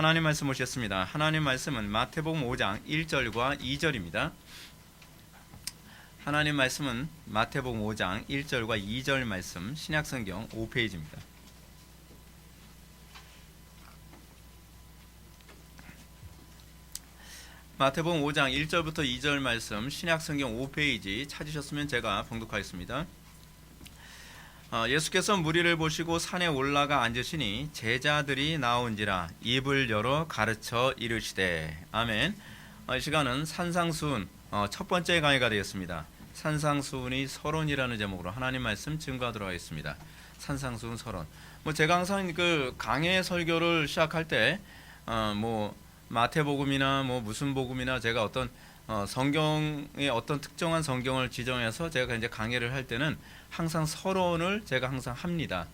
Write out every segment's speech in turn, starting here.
하나님 말씀 오셨습니다. 하나님 말씀은 마태복음 5장 1절과 2절입니다. 하나님 말씀은 마태복음 5장 1절과 2절 말씀, 신약성경 5페이지입니다. 마태복음 5장 1절부터 2절 말씀, 신약성경 5페이지 찾으셨으면 제가 봉독하겠습니다. 예수께서 무리를 보시고 산에 올라가 앉으시니 제자들이 나온지라 입을 열어 가르쳐 이르시되. 아멘. 이 시간은 산상수훈 첫 번째 강의가 되겠습니다. 산상수훈이 서론이라는 제목으로 하나님 말씀 증거하도록 하겠습니다. 산상수훈 서론. 제가 항상 그 강해 설교를 시작할 때 마태복음이나 무슨 복음이나 제가 어떤 성경의 어떤 특정한 성경을 지정해서 제가 이제 강의를 할 때는 항상 서론을 제가 항상 합니다.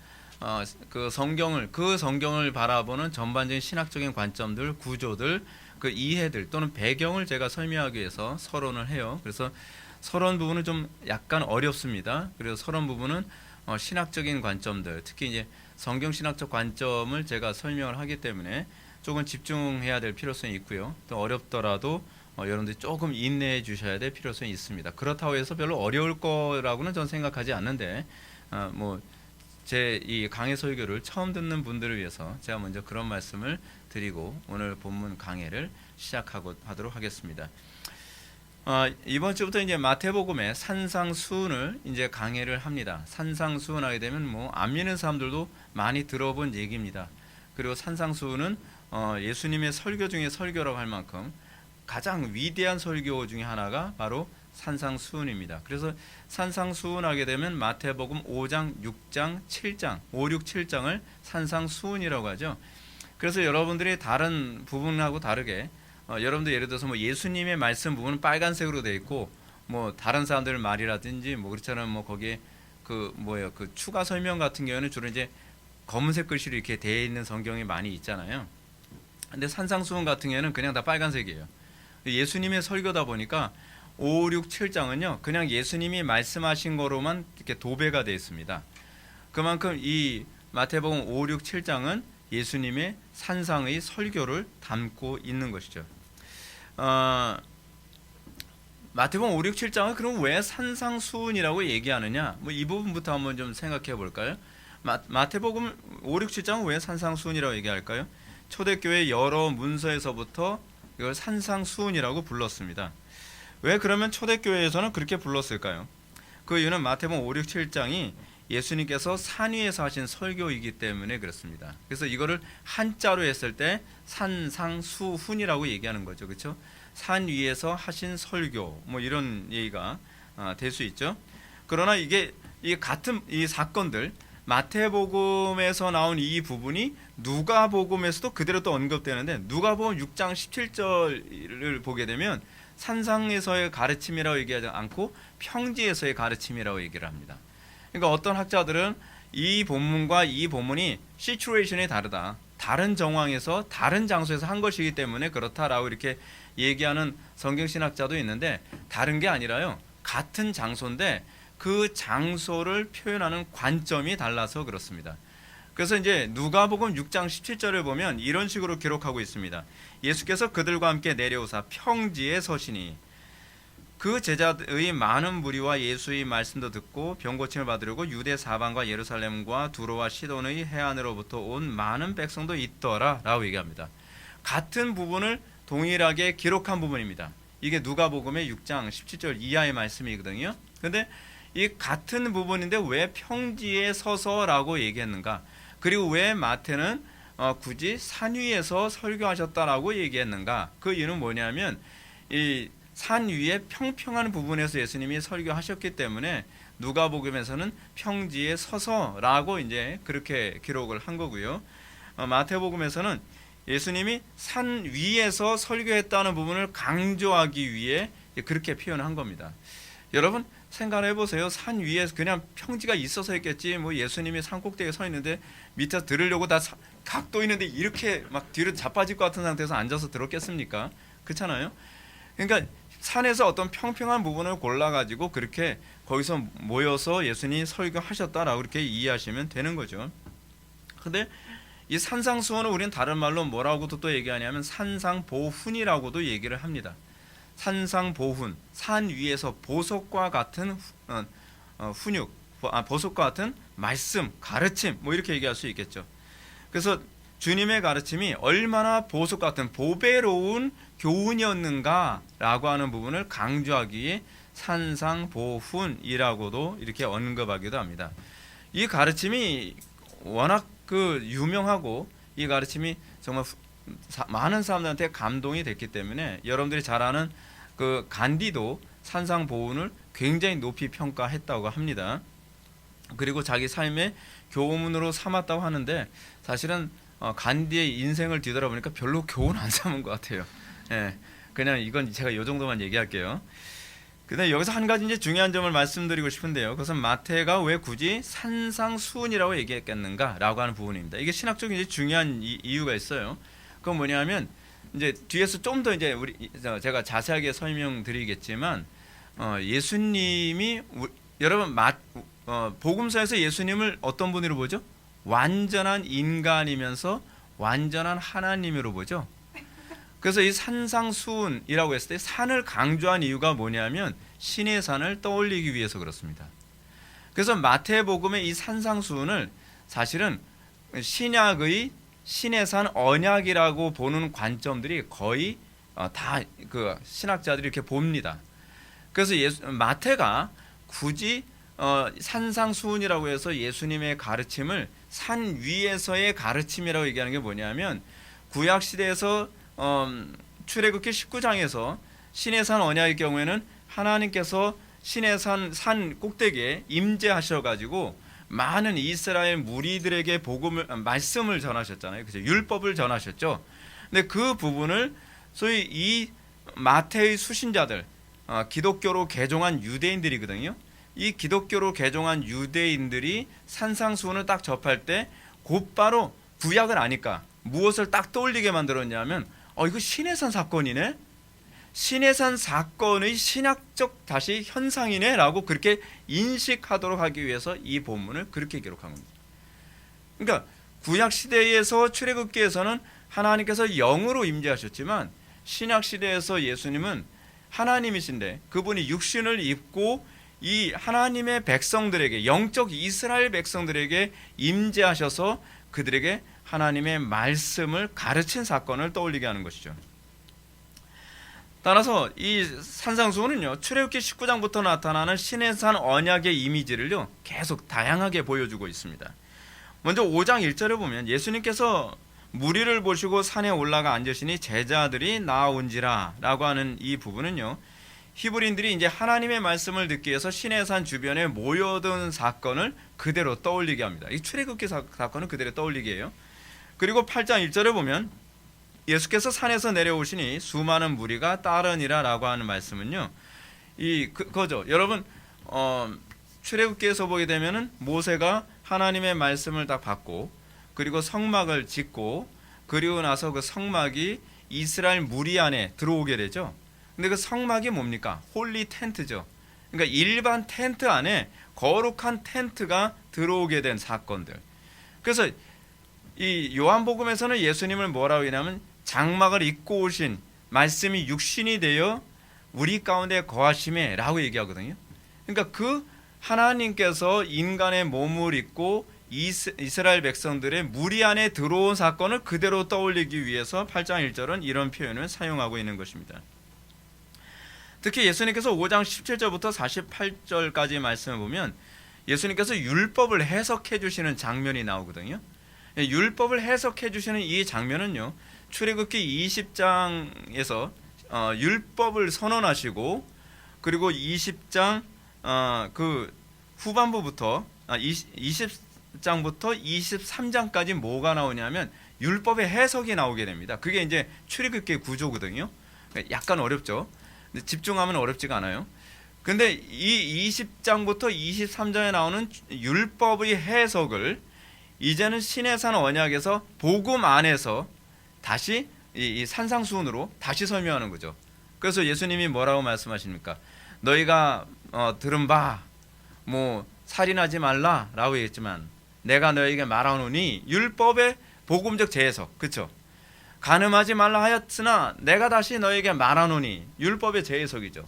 그 성경을 바라보는 전반적인 신학적인 관점들, 구조들, 그 이해들 또는 배경을 제가 설명하기 위해서 서론을 해요. 그래서 서론 부분은 좀 약간 어렵습니다. 그래서 서론 부분은 신학적인 관점들, 특히 이제 성경 신학적 관점을 제가 설명을 하기 때문에 조금 집중해야 될 필요성이 있고요. 또 어렵더라도 여러분들이 조금 인내해 주셔야 될 필요성이 있습니다. 그렇다고 해서 별로 어려울 거라고는 저는 생각하지 않는데 제 이 강해 설교를 처음 듣는 분들을 위해서 제가 먼저 그런 말씀을 드리고 오늘 본문 강해를 시작하도록 하겠습니다. 이번 주부터 이제 마태복음의 산상수훈을 이제 강해를 합니다. 산상수훈하게 되면 안 믿는 사람들도 많이 들어본 얘기입니다. 그리고 산상수훈은 예수님의 설교 중에 설교라고 할 만큼 가장 위대한 설교 중에 하나가 바로 산상수훈입니다. 그래서 산상수훈하게 되면 마태복음 5장, 6장, 7장, 5, 6, 7장을 산상수훈이라고 하죠. 그래서 여러분들이 다른 부분하고 다르게 여러분들 예를 들어서 예수님의 말씀 부분은 빨간색으로 되어 있고 다른 사람들 말이라든지 그렇잖아요. 거기에 그 추가 설명 같은 경우는 주로 이제 검은색 글씨로 이렇게 되어 있는 성경이 많이 있잖아요. 근데 산상수훈 같은 경우는 그냥 다 빨간색이에요. 예수님의 설교다 보니까 5, 6, 7장은요 그냥 예수님이 말씀하신 거로만 이렇게 도배가 되어 있습니다. 그만큼 이 마태복음 5, 6, 7장은 예수님의 산상의 설교를 담고 있는 것이죠. 마태복음 5, 6, 7장은 그럼 왜 산상수훈이라고 얘기하느냐? 이 부분부터 한번 좀 생각해 볼까요? 마태복음 5, 6, 7장은 왜 산상수훈이라고 얘기할까요? 초대교회 여러 문서에서부터 이걸 산상수훈이라고 불렀습니다. 왜 그러면 초대교회에서는 그렇게 불렀을까요? 그 이유는 마태복음 5, 6, 7장이 예수님께서 산 위에서 하신 설교이기 때문에 그렇습니다. 그래서 이거를 한자로 했을 때 산상수훈이라고 얘기하는 거죠. 그렇죠? 산 위에서 하신 설교 이런 얘기가 될 수 있죠. 그러나 이게 같은 이 사건들 마태복음에서 나온 이 부분이 누가복음에서도 그대로 또 언급되는데 누가복음 6장 17절을 보게 되면 산상에서의 가르침이라고 얘기하지 않고 평지에서의 가르침이라고 얘기를 합니다. 그러니까 어떤 학자들은 이 본문과 이 본문이 시츄에이션이 다르다. 다른 정황에서 다른 장소에서 한 것이기 때문에 그렇다라고 이렇게 얘기하는 성경신학자도 있는데 다른 게 아니라요. 같은 장소인데 그 장소를 표현하는 관점이 달라서 그렇습니다. 그래서 이제 누가복음 6장 17절을 보면 이런 식으로 기록하고 있습니다. 예수께서 그들과 함께 내려오사 평지에 서시니 그 제자의 많은 무리와 예수의 말씀도 듣고 병고침을 받으려고 유대 사방과 예루살렘과 두로와 시돈의 해안으로부터 온 많은 백성도 있더라 라고 얘기합니다. 같은 부분을 동일하게 기록한 부분입니다. 이게 누가복음의 6장 17절 이하의 말씀이거든요. 그런데 이 같은 부분인데 왜 평지에 서서라고 얘기했는가? 그리고 왜 마태는 굳이 산 위에서 설교하셨다라고 얘기했는가? 그 이유는 뭐냐면 이 산 위에 평평한 부분에서 예수님이 설교하셨기 때문에 누가복음에서는 평지에 서서라고 이제 그렇게 기록을 한 거고요. 마태복음에서는 예수님이 산 위에서 설교했다는 부분을 강조하기 위해 그렇게 표현한 겁니다. 여러분 생각해 보세요. 산 위에 그냥 평지가 있어서 했겠지. 예수님이 산 꼭대기에 서 있는데 밑에서 들으려고 다 각도 있는데 이렇게 막 뒤로 자빠질 것 같은 상태에서 앉아서 들었겠습니까? 그렇잖아요. 그러니까 산에서 어떤 평평한 부분을 골라가지고 그렇게 거기서 모여서 예수님이 설교하셨다라고 그렇게 이해하시면 되는 거죠. 근데 이 산상수훈을 우리는 다른 말로 뭐라고도 또 얘기하냐면 산상보훈이라고도 얘기를 합니다. 산상보훈, 산 위에서 보석과 같은 훈육, 보석과 같은 말씀, 가르침, 뭐 이렇게 얘기할 수 있겠죠. 그래서 주님의 가르침이 얼마나 보석 같은 보배로운 교훈이었는가라고 하는 부분을 강조하기에 산상보훈이라고도 이렇게 언급하기도 합니다. 이 가르침이 워낙 유명하고 이 가르침이 정말 많은 사람들한테 감동이 됐기 때문에 여러분들이 잘 아는 간디도 산상보훈을 굉장히 높이 평가했다고 합니다. 그리고 자기 삶의 교훈으로 삼았다고 하는데 사실은 간디의 인생을 뒤돌아보니까 별로 교훈 안 삼은 것 같아요. 예, 그냥 이건 제가 이 정도만 얘기할게요. 근데 여기서 한 가지 이제 중요한 점을 말씀드리고 싶은데요. 그것은 마태가 왜 굳이 산상수훈이라고 얘기했겠는가라고 하는 부분입니다. 이게 신학적인 이제 중요한 이유가 있어요. 그건 뭐냐면 이제 뒤에서 좀 더 이제 제가 자세하게 설명드리겠지만 예수님이 여러분 복음서에서 예수님을 어떤 분으로 보죠? 완전한 인간이면서 완전한 하나님으로 보죠. 그래서 이 산상수훈이라고 했을 때 산을 강조한 이유가 뭐냐면 신의 산을 떠올리기 위해서 그렇습니다. 그래서 마태복음의 이 산상수훈을 사실은 신약의 신의 산 언약이라고 보는 관점들이 거의 다 신학자들이 이렇게 봅니다. 그래서 마태가 굳이 산상수훈이라고 해서 예수님의 가르침을 산 위에서의 가르침이라고 얘기하는 게 뭐냐면 구약 시대에서 출애굽기 19장에서 신의 산 언약의 경우에는 하나님께서 신의 산 꼭대기에 임재하셔가지고 많은 이스라엘 무리들에게 말씀을 전하셨잖아요. 그죠? 율법을 전하셨죠. 근데 그 부분을 소위 이 마태의 수신자들, 기독교로 개종한 유대인들이거든요. 이 기독교로 개종한 유대인들이 산상수훈을 딱 접할 때 곧바로 구약을 아니까 무엇을 딱 떠올리게 만들었냐면 이거 신해산 사건이네. 신해산 사건의 신학적 다시 현상이네 라고 그렇게 인식하도록 하기 위해서 이 본문을 그렇게 기록한 겁니다. 그러니까 구약 시대에서 출애굽기에서는 하나님께서 영으로 임재하셨지만 신약 시대에서 예수님은 하나님이신데 그분이 육신을 입고 이 하나님의 백성들에게 영적 이스라엘 백성들에게 임재하셔서 그들에게 하나님의 말씀을 가르친 사건을 떠올리게 하는 것이죠. 따라서 이 산상수훈은요 출애굽기 19장부터 나타나는 신의 산 언약의 이미지를요 계속 다양하게 보여주고 있습니다. 먼저 5장 1절에 보면 예수님께서 무리를 보시고 산에 올라가 앉으시니 제자들이 나아온지라 라고 하는 이 부분은요 히브리인들이 이제 하나님의 말씀을 듣기 위해서 신의 산 주변에 모여든 사건을 그대로 떠올리게 합니다. 이 출애굽기 사건을 그대로 떠올리게 해요. 그리고 8장 1절에 보면 예수께서 산에서 내려오시니 수많은 무리가 따르니라 라고 하는 말씀은요 그거죠. 여러분 출애굽기에서 보게 되면은 모세가 하나님의 말씀을 딱 받고 그리고 성막을 짓고 그리고 나서 그 성막이 이스라엘 무리 안에 들어오게 되죠. 근데 그 성막이 뭡니까? 홀리 텐트죠. 그러니까 일반 텐트 안에 거룩한 텐트가 들어오게 된 사건들. 그래서 이 요한복음에서는 예수님을 뭐라고 하냐면 장막을 입고 오신 말씀이 육신이 되어 우리 가운데 거하심에 라고 얘기하거든요. 그러니까 그 하나님께서 인간의 몸을 입고 이스라엘 백성들의 무리 안에 들어온 사건을 그대로 떠올리기 위해서 8장 1절은 이런 표현을 사용하고 있는 것입니다. 특히 예수님께서 5장 17절부터 48절까지 말씀을 보면 예수님께서 율법을 해석해 주시는 장면이 나오거든요. 율법을 해석해 주시는 이 장면은요 출애굽기 20장에서 율법을 선언하시고 그리고 20장 그 후반부부터 20장부터 23장까지 뭐가 나오냐면 율법의 해석이 나오게 됩니다. 그게 이제 출애굽기 구조거든요. 약간 어렵죠. 근데 집중하면 어렵지가 않아요. 근데 이 20장부터 23장에 나오는 율법의 해석을 이제는 신의 산 언약에서 복음 안에서 다시 이 산상수훈으로 다시 설명하는 거죠. 그래서 예수님이 뭐라고 말씀하십니까? 너희가 들은 바 뭐 살인하지 말라라고 얘기했지만 내가 너희에게 말하노니 율법의 복음적 재해석, 그렇죠? 간음하지 말라 하였으나 내가 다시 너에게 말하노니, 율법의 재해석이죠,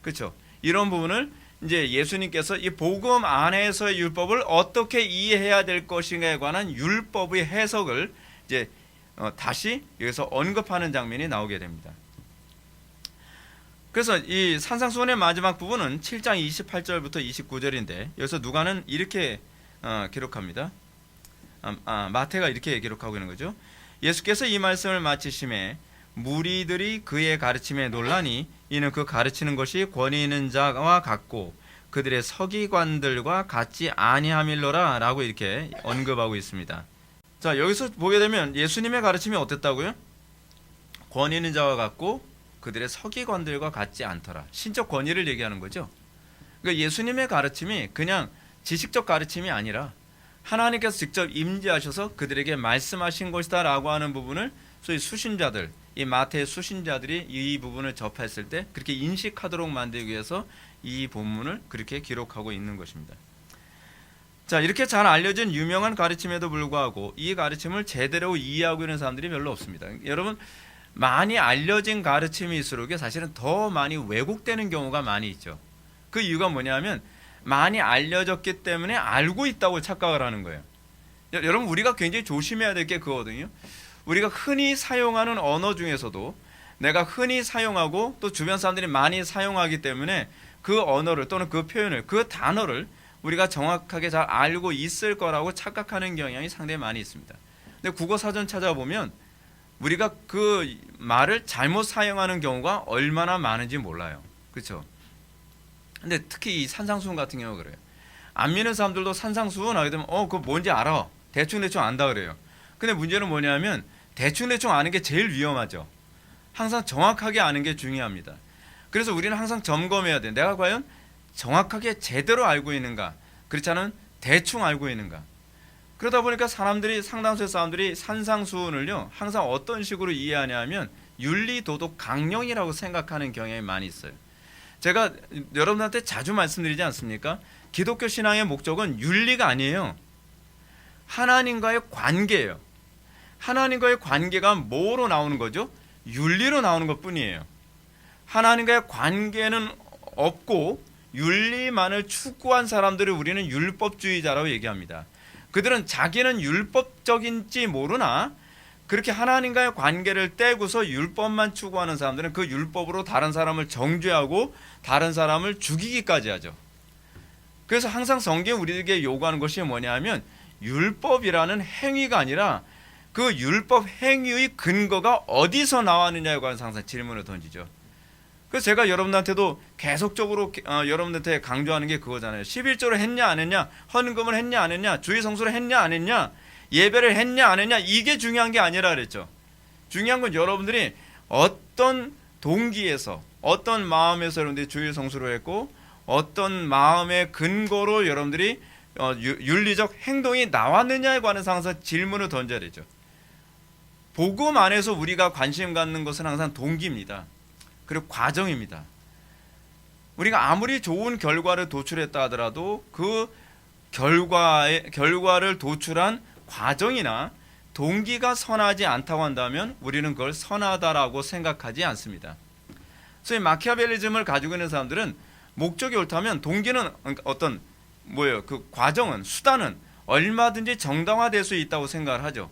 그렇죠? 이런 부분을 이제 예수님께서 이 복음 안에서의 율법을 어떻게 이해해야 될 것인가에 관한 율법의 해석을 이제 다시 여기서 언급하는 장면이 나오게 됩니다. 그래서 이 산상수훈의 마지막 부분은 7장 28절부터 29절인데 여기서 누가는 이렇게 기록합니다. 마태가 이렇게 기록하고 있는 거죠. 예수께서 이 말씀을 마치심에 무리들이 그의 가르침에 놀라니 이는 그 가르치는 것이 권위 있는 자와 같고 그들의 서기관들과 같지 아니함일러라 라고 이렇게 언급하고 있습니다. 자, 여기서 보게 되면 예수님의 가르침이 어땠다고요? 권위 있는 자와 같고 그들의 서기관들과 같지 않더라. 신적 권위를 얘기하는 거죠. 그러니까 예수님의 가르침이 그냥 지식적 가르침이 아니라 하나님께서 직접 임재하셔서 그들에게 말씀하신 것이다 라고 하는 부분을 소위 수신자들, 이 마태의 수신자들이 이 부분을 접했을 때 그렇게 인식하도록 만들기 위해서 이 본문을 그렇게 기록하고 있는 것입니다. 자, 이렇게 잘 알려진 유명한 가르침에도 불구하고 이 가르침을 제대로 이해하고 있는 사람들이 별로 없습니다. 여러분, 많이 알려진 가르침일수록 사실은 더 많이 왜곡되는 경우가 많이 있죠. 그 이유가 뭐냐면 많이 알려졌기 때문에 알고 있다고 착각을 하는 거예요. 여러분, 우리가 굉장히 조심해야 될 게 그거거든요. 우리가 흔히 사용하는 언어 중에서도 내가 흔히 사용하고 또 주변 사람들이 많이 사용하기 때문에 그 언어를 또는 그 표현을, 그 단어를 우리가 정확하게 잘 알고 있을 거라고 착각하는 경향이 상당히 많이 있습니다. 근데 국어사전 찾아보면 우리가 그 말을 잘못 사용하는 경우가 얼마나 많은지 몰라요. 그렇죠? 근데 특히 이 산상수훈 같은 경우 그래요. 안 믿는 사람들도 산상수훈 하게 되면 그거 뭔지 알아. 대충 안다 그래요. 근데 문제는 뭐냐면 대충 아는 게 제일 위험하죠. 항상 정확하게 아는 게 중요합니다. 그래서 우리는 항상 점검해야 돼. 내가 과연 정확하게 제대로 알고 있는가? 그렇지 않으면 대충 알고 있는가? 그러다 보니까 상당수의 사람들이 산상수훈을요 항상 어떤 식으로 이해하냐면 윤리도덕 강령이라고 생각하는 경향이 많이 있어요. 제가 여러분한테 자주 말씀드리지 않습니까? 기독교 신앙의 목적은 윤리가 아니에요. 하나님과의 관계예요. 하나님과의 관계가 뭐로 나오는 거죠? 윤리로 나오는 것뿐이에요. 하나님과의 관계는 없고 윤리만을 추구한 사람들을 우리는 율법주의자라고 얘기합니다. 그들은 자기는 율법적인지 모르나 그렇게 하나님과의 관계를 떼고서 율법만 추구하는 사람들은 그 율법으로 다른 사람을 정죄하고 다른 사람을 죽이기까지 하죠. 그래서 항상 성경이 우리에게 요구하는 것이 뭐냐면 율법이라는 행위가 아니라 그 율법 행위의 근거가 어디서 나왔느냐에 관해서 항상 질문을 던지죠. 그래서 제가 여러분한테도 계속적으로 여러분한테 강조하는 게 그거잖아요. 11조를 했냐 안 했냐, 헌금을 했냐 안 했냐, 주의 성수를 했냐 안 했냐, 예배를 했냐 안 했냐, 이게 중요한 게 아니라 그랬죠. 중요한 건 여러분들이 어떤 동기에서 어떤 마음에서 여러분들이 주의 성수를 했고 어떤 마음의 근거로 여러분들이 윤리적 행동이 나왔느냐에 관해서 항상 질문을 던져야 되죠. 복음 안에서 우리가 관심 갖는 것은 항상 동기입니다. 그리고 과정입니다. 우리가 아무리 좋은 결과를 도출했다 하더라도 그 결과를 도출한 과정이나 동기가 선하지 않다고 한다면 우리는 그걸 선하다라고 생각하지 않습니다. 소위 마키아벨리즘을 가지고 있는 사람들은 목적이 옳다면 동기는 어떤 그 과정은, 수단은 얼마든지 정당화될 수 있다고 생각을 하죠.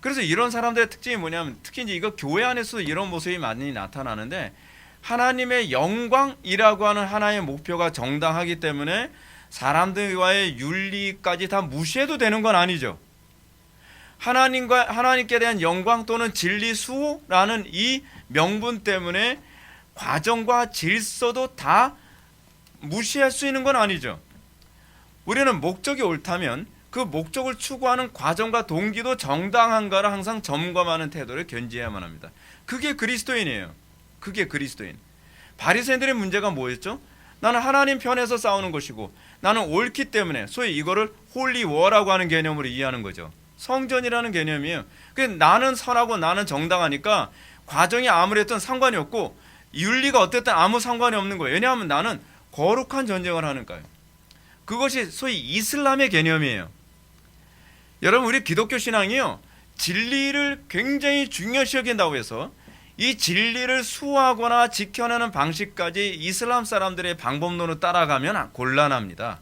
그래서 이런 사람들의 특징이 뭐냐면 특히 이제 이거 교회 안에서도 이런 모습이 많이 나타나는데 하나님의 영광이라고 하는 하나의 목표가 정당하기 때문에 사람들과의 윤리까지 다 무시해도 되는 건 아니죠. 하나님께 대한 영광 또는 진리 수호라는 이 명분 때문에 과정과 질서도 다 무시할 수 있는 건 아니죠. 우리는 목적이 옳다면 그 목적을 추구하는 과정과 동기도 정당한가를 항상 점검하는 태도를 견지해야만 합니다. 그게 그리스도인이에요. 그게 그리스도인. 바리새인들의 문제가 뭐였죠? 나는 하나님 편에서 싸우는 것이고 나는 옳기 때문에 소위 이거를 홀리 워라고 하는 개념으로 이해하는 거죠. 성전이라는 개념이에요. 나는 선하고 나는 정당하니까 과정이 아무랬든 상관이 없고 윤리가 어쨌든 아무 상관이 없는 거예요. 왜냐하면 나는 거룩한 전쟁을 하니까요. 그것이 소위 이슬람의 개념이에요. 여러분, 우리 기독교 신앙이요 진리를 굉장히 중요시 여긴다고 해서 이 진리를 수호하거나 지켜내는 방식까지 이슬람 사람들의 방법론을 따라가면 곤란합니다.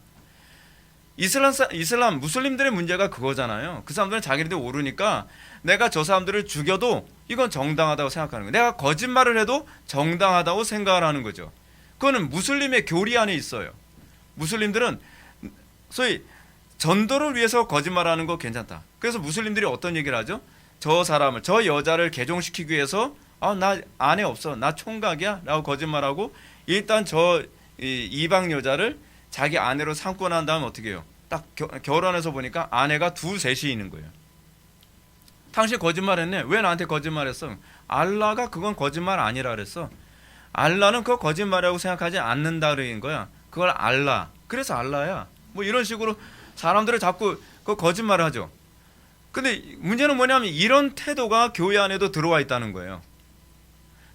이슬람 무슬림들의 문제가 그거잖아요. 그 사람들은 자기네들 오르니까 내가 저 사람들을 죽여도 이건 정당하다고 생각하는 거예요. 내가 거짓말을 해도 정당하다고 생각을 하는 거죠. 그거는 무슬림의 교리 안에 있어요. 무슬림들은 소위 전도를 위해서 거짓말하는 거 괜찮다. 그래서 무슬림들이 어떤 얘기를 하죠? 저 사람을, 저 여자를 개종시키기 위해서 나 아내 없어, 나 총각이야 라고 거짓말하고 일단 저 이방 여자를 자기 아내로 삼고 난 다음에 어떻게 해요? 딱 결혼해서 보니까 아내가 셋이 있는 거예요. 당신 거짓말했네. 왜 나한테 거짓말했어? 알라가 그건 거짓말 아니라 그랬어. 알라는 그거 거짓말이라고 생각하지 않는다는 거야. 그걸 알라. 그래서 알라야. 뭐 이런 식으로 사람들을 자꾸 그 거짓말을 하죠. 근데 문제는 뭐냐면 이런 태도가 교회 안에도 들어와 있다는 거예요.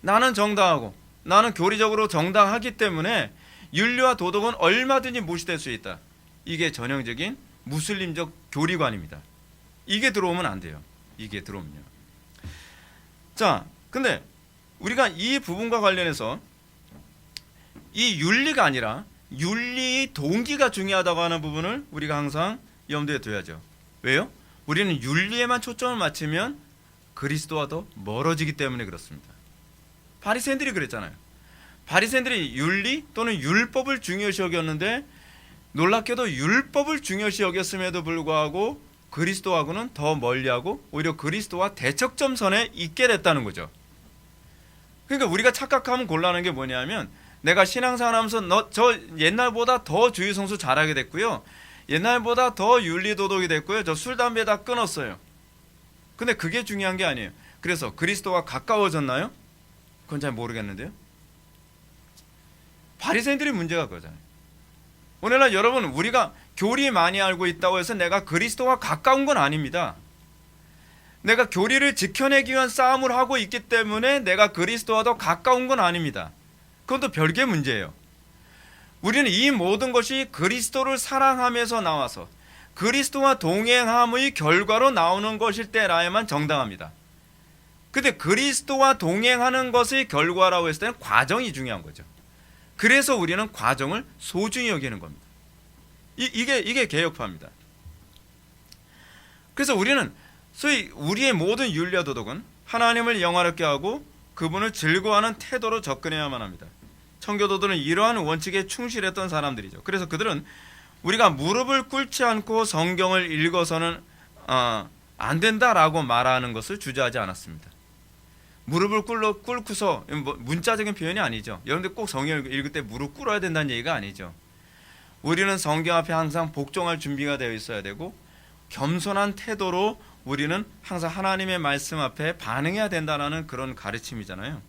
나는 정당하고 나는 교리적으로 정당하기 때문에 윤리와 도덕은 얼마든지 무시될 수 있다. 이게 전형적인 무슬림적 교리관입니다. 이게 들어오면 안 돼요. 이게 들어오면요. 자, 근데 우리가 이 부분과 관련해서 이 윤리가 아니라 윤리 동기가 중요하다고 하는 부분을 우리가 항상 염두에 둬야죠. 왜요? 우리는 윤리에만 초점을 맞추면 그리스도와 더 멀어지기 때문에 그렇습니다. 바리새인들이 그랬잖아요. 바리새인들이 윤리 또는 율법을 중요시 여겼는데 놀랍게도 율법을 중요시 여겼음에도 불구하고 그리스도하고는 더 멀리하고 오히려 그리스도와 대척점선에 있게 됐다는 거죠. 그러니까 우리가 착각하면 곤란한 게 뭐냐면 내가 신앙생활하면서 저 옛날보다 더 주의 성수 잘하게 됐고요. 옛날보다 더 윤리도덕이 됐고요. 저 술, 담배 다 끊었어요. 근데 그게 중요한 게 아니에요. 그래서 그리스도와 가까워졌나요? 그건 잘 모르겠는데요. 바리새인들이 문제가 그거잖아요. 오늘날 여러분 우리가 교리 많이 알고 있다고 해서 내가 그리스도와 가까운 건 아닙니다. 내가 교리를 지켜내기 위한 싸움을 하고 있기 때문에 내가 그리스도와 더 가까운 건 아닙니다. 그건 또 별개의 문제예요. 우리는 이 모든 것이 그리스도를 사랑하면서 나와서 그리스도와 동행함의 결과로 나오는 것일 때라야만 정당합니다. 근데 그리스도와 동행하는 것의 결과라고 했을 때는 과정이 중요한 거죠. 그래서 우리는 과정을 소중히 여기는 겁니다. 이게 개혁파입니다. 그래서 우리는 소위 우리의 모든 윤리와 도덕은 하나님을 영화롭게 하고 그분을 즐거워하는 태도로 접근해야만 합니다. 청교도들은 이러한 원칙에 충실했던 사람들이죠. 그래서 그들은 우리가 무릎을 꿇지 않고 성경을 읽어서는 안 된다라고 말하는 것을 주저하지 않았습니다. 무릎을 꿇고서 문자적인 표현이 아니죠. 여러분들 꼭 성경을 읽을 때 무릎 꿇어야 된다는 얘기가 아니죠. 우리는 성경 앞에 항상 복종할 준비가 되어 있어야 되고 겸손한 태도로 우리는 항상 하나님의 말씀 앞에 반응해야 된다는 그런 가르침이잖아요.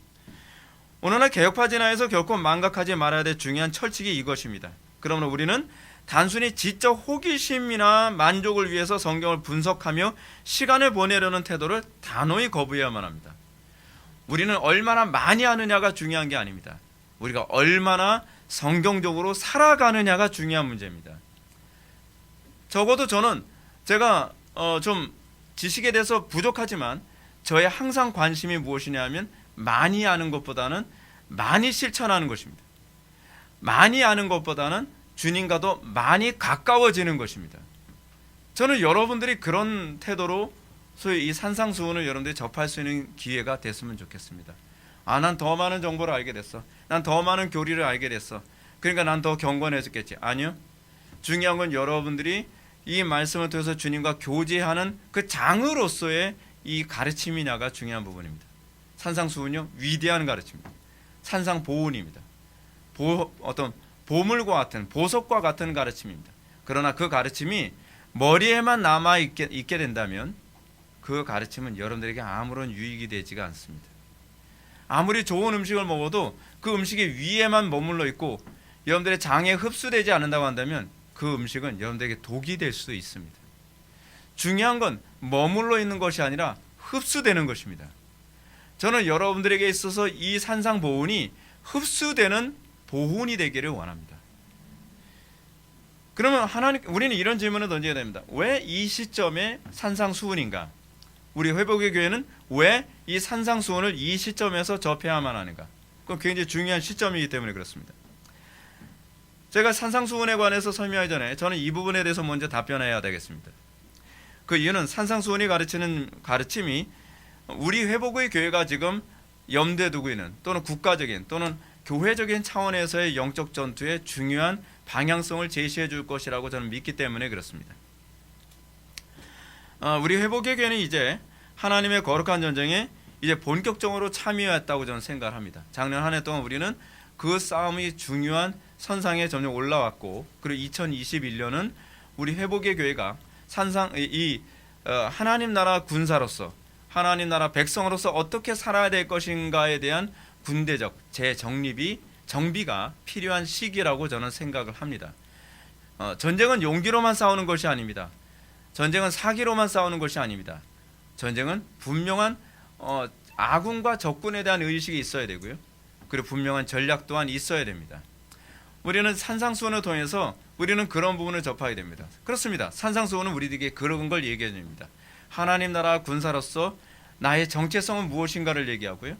오늘날 개혁파 진화에서 결코 망각하지 말아야 될 중요한 철칙이 이것입니다. 그러므로 우리는 단순히 지적 호기심이나 만족을 위해서 성경을 분석하며 시간을 보내려는 태도를 단호히 거부해야만 합니다. 우리는 얼마나 많이 하느냐가 중요한 게 아닙니다. 우리가 얼마나 성경적으로 살아가느냐가 중요한 문제입니다. 적어도 저는 제가 좀 지식에 대해서 부족하지만 저의 항상 관심이 무엇이냐면 많이 아는 것보다는 많이 실천하는 것입니다. 많이 아는 것보다는 주님과도 많이 가까워지는 것입니다. 저는 여러분들이 그런 태도로 소위 이 산상수훈을 여러분들이 접할 수 있는 기회가 됐으면 좋겠습니다. 난 더 많은 정보를 알게 됐어. 난 더 많은 교리를 알게 됐어. 그러니까 난 더 경건해졌겠지. 아니요. 중요한 건 여러분들이 이 말씀을 통해서 주님과 교제하는 그 장으로서의 이 가르침이냐가 중요한 부분입니다. 산상수훈요 위대한 가르침입니다. 산상보훈입니다. 어떤 보물과 같은 보석과 같은 가르침입니다. 그러나 그 가르침이 머리에만 남아 있게 된다면 그 가르침은 여러분들에게 아무런 유익이 되지가 않습니다. 아무리 좋은 음식을 먹어도 그 음식이 위에만 머물러 있고 여러분들의 장에 흡수되지 않는다고 한다면 그 음식은 여러분들에게 독이 될 수도 있습니다. 중요한 건 머물러 있는 것이 아니라 흡수되는 것입니다. 저는 여러분들에게 있어서 이 산상보훈이 흡수되는 보훈이 되기를 원합니다. 그러면 우리는 이런 질문을 던져야 됩니다. 왜 이 시점에 산상수훈인가? 우리 회복의 교회는 왜 이 산상수훈을 이 시점에서 접해야만 하는가? 그건 굉장히 중요한 시점이기 때문에 그렇습니다. 제가 산상수훈에 관해서 설명하기 전에 저는 이 부분에 대해서 먼저 답변해야 되겠습니다. 그 이유는 산상수훈이 가르치는 가르침이 우리 회복의 교회가 지금 염두에 두고 있는 또는 국가적인 또는 교회적인 차원에서의 영적 전투의 중요한 방향성을 제시해 줄 것이라고 저는 믿기 때문에 그렇습니다. 우리 회복의 교회는 이제 하나님의 거룩한 전쟁에 이제 본격적으로 참여했다고 저는 생각을 합니다. 작년 한 해 동안 우리는 그 싸움이 중요한 선상에 점점 올라왔고, 그리고 2021년은 우리 회복의 교회가 하나님 나라 군사로서 하나님 나라 백성으로서 어떻게 살아야 될 것인가에 대한 군대적 정비가 필요한 시기라고 저는 생각을 합니다. 전쟁은 용기로만 싸우는 것이 아닙니다. 전쟁은 사기로만 싸우는 것이 아닙니다. 전쟁은 분명한 아군과 적군에 대한 의식이 있어야 되고요. 그리고 분명한 전략 또한 있어야 됩니다. 우리는 산상수훈을 통해서 우리는 그런 부분을 접하게 됩니다. 그렇습니다. 산상수훈은 우리에게 그런 걸 얘기해 줍니다. 하나님 나라 군사로서 나의 정체성은 무엇인가를 얘기하고요.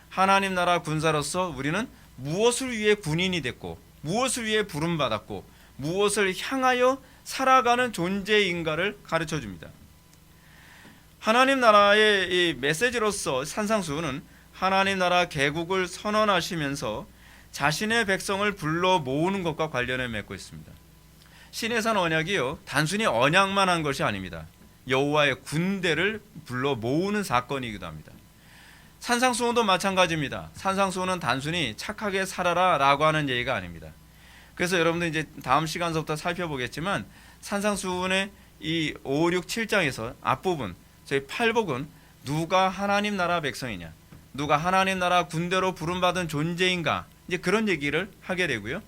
하나님 나라 군사로서 우리는 무엇을 위해 군인이 됐고, 무엇을 위해 부름받았고, 무엇을 향하여 살아가는 존재인가를 가르쳐 줍니다. 하나님 나라의 이 메시지로서 산상수훈은 하나님 나라 개국을 선언하시면서 자신의 백성을 불러 모으는 것과 관련을 맺고 있습니다. 시내산 언약이요, 단순히 언약만 한 것이 아닙니다. 여호와의 군대를 불러 모으는 사건이기도 합니다. 산상수훈도 마찬가지입니다. 산상수훈은 단순히 착하게 살아라 라고 하는 얘기가 아닙니다. 그래서 여러분들 이제 다음 시간서부터 살펴보겠지만 산상수훈의 이 5, 6, 7장에서 앞부분 저희 팔복은 누가 하나님 나라 백성이냐, 누가 하나님 나라 군대로 부름받은 존재인가, 이제 그런 얘기를 하게 되고요.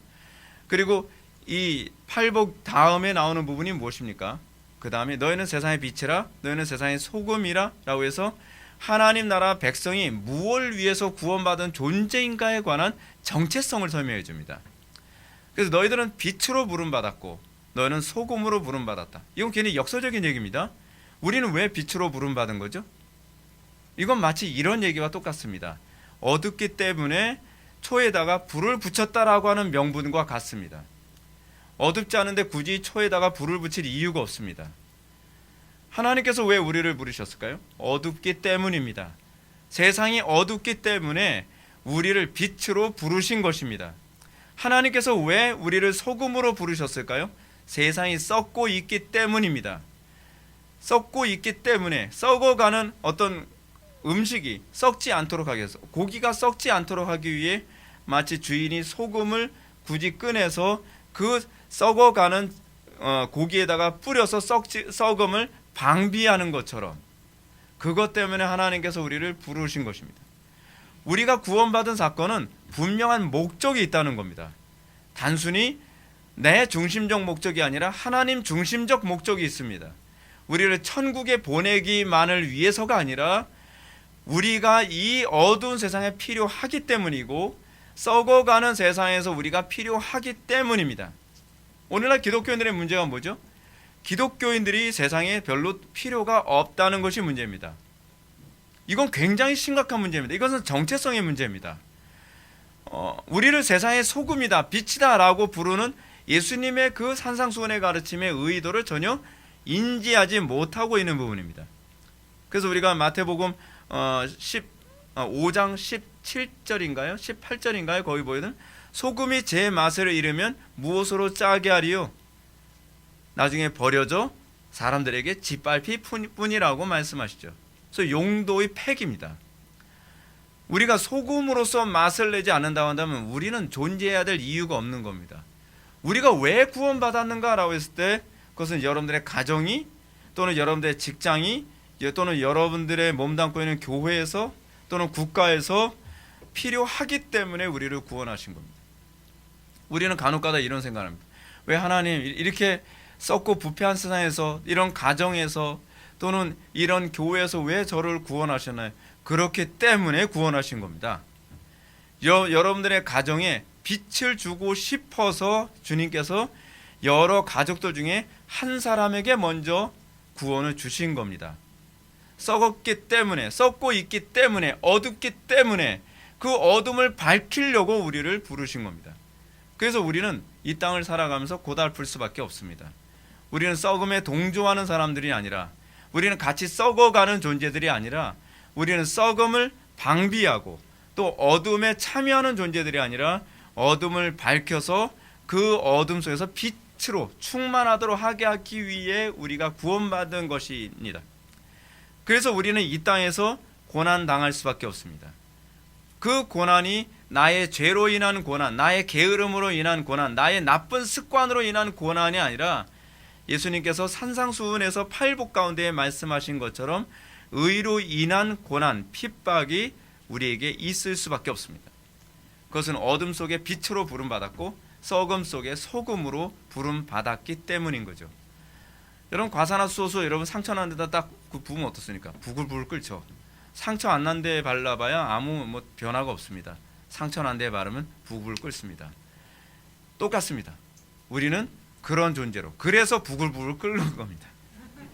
그리고 이 팔복 다음에 나오는 부분이 무엇입니까? 그 다음에 너희는 세상의 빛이라, 너희는 세상의 소금이라 라고 해서 하나님 나라 백성이 무엇을 위해서 구원받은 존재인가에 관한 정체성을 설명해 줍니다. 그래서 너희들은 빛으로 부름받았고 너희는 소금으로 부름받았다. 이건 굉장히 역설적인 얘기입니다. 우리는 왜 빛으로 부름받은 거죠? 이건 마치 이런 얘기와 똑같습니다. 어둡기 때문에 초에다가 불을 붙였다라고 하는 명분과 같습니다. 어둡지 않은데 굳이 초에다가 불을 붙일 이유가 없습니다. 하나님께서 왜 우리를 부르셨을까요? 어둡기 때문입니다. 세상이 어둡기 때문에 우리를 빛으로 부르신 것입니다. 하나님께서 왜 우리를 소금으로 부르셨을까요? 세상이 썩고 있기 때문입니다. 썩고 있기 때문에 썩어가는 어떤 음식이 썩지 않도록 하기 위해서, 고기가 썩지 않도록 하기 위해 마치 주인이 소금을 굳이 꺼내서 그 썩어가는 고기에다가 뿌려서 썩음을 방비하는 것처럼, 그것 때문에 하나님께서 우리를 부르신 것입니다. 우리가 구원받은 사건은 분명한 목적이 있다는 겁니다. 단순히 내 중심적 목적이 아니라 하나님 중심적 목적이 있습니다. 우리를 천국에 보내기만을 위해서가 아니라 우리가 이 어두운 세상에 필요하기 때문이고 썩어가는 세상에서 우리가 필요하기 때문입니다. 오늘날 기독교인들의 문제가 뭐죠? 기독교인들이 세상에 별로 필요가 없다는 것이 문제입니다. 이건 굉장히 심각한 문제입니다. 이것은 정체성의 문제입니다. 우리를 세상의 소금이다, 빛이다 라고 부르는 예수님의 그 산상수훈의 가르침의 의도를 전혀 인지하지 못하고 있는 부분입니다. 그래서 우리가 마태복음 5장 17절인가요? 18절인가요? 거기 보이는 소금이 제 맛을 잃으면 무엇으로 짜게 하리요? 나중에 버려져 사람들에게 짓밟힐 뿐이라고 말씀하시죠. 그래서 용도의 팩입니다. 우리가 소금으로서 맛을 내지 않는다고 한다면 우리는 존재해야 될 이유가 없는 겁니다. 우리가 왜 구원받았는가라고 했을 때 그것은 여러분들의 가정이 또는 여러분들의 직장이 또는 여러분들의 몸담고 있는 교회에서 또는 국가에서 필요하기 때문에 우리를 구원하신 겁니다. 우리는 간혹가다 이런 생각을 합니다. 왜 하나님 이렇게 썩고 부패한 세상에서, 이런 가정에서 또는 이런 교회에서 왜 저를 구원하셨나요? 그렇기 때문에 구원하신 겁니다. 여러분들의 가정에 빛을 주고 싶어서 주님께서 여러 가족들 중에 한 사람에게 먼저 구원을 주신 겁니다. 썩었기 때문에, 썩고 있기 때문에, 어둡기 때문에 그 어둠을 밝히려고 우리를 부르신 겁니다. 그래서 우리는 이 땅을 살아가면서 고달플 수밖에 없습니다. 우리는 썩음에 동조하는 사람들이 아니라, 우리는 같이 썩어가는 존재들이 아니라, 우리는 썩음을 방비하고 또 어둠에 참여하는 존재들이 아니라 어둠을 밝혀서 그 어둠 속에서 빛으로 충만하도록 하게 하기 위해 우리가 구원받은 것입니다. 그래서 우리는 이 땅에서 고난당할 수밖에 없습니다. 그 고난이 나의 죄로 인한 고난, 나의 게으름으로 인한 고난, 나의 나쁜 습관으로 인한 고난이 아니라 예수님께서 산상수훈에서 팔복 가운데 말씀하신 것처럼 의로 인한 고난, 핍박이 우리에게 있을 수밖에 없습니다. 그것은 어둠 속에 빛으로 부름받았고 썩음 속에 소금으로 부름받았기 때문인 거죠. 여러분, 과산화수소수 여러분 상처 난 데다 딱 부으면 어떻습니까? 부글부글 끓죠. 상처 안 난 데에 발라봐야 아무 변화가 없습니다. 상처 난 데에 바르면 부글부글 끓습니다. 똑같습니다. 우리는 그런 존재로, 그래서 부글부글 끓는 겁니다.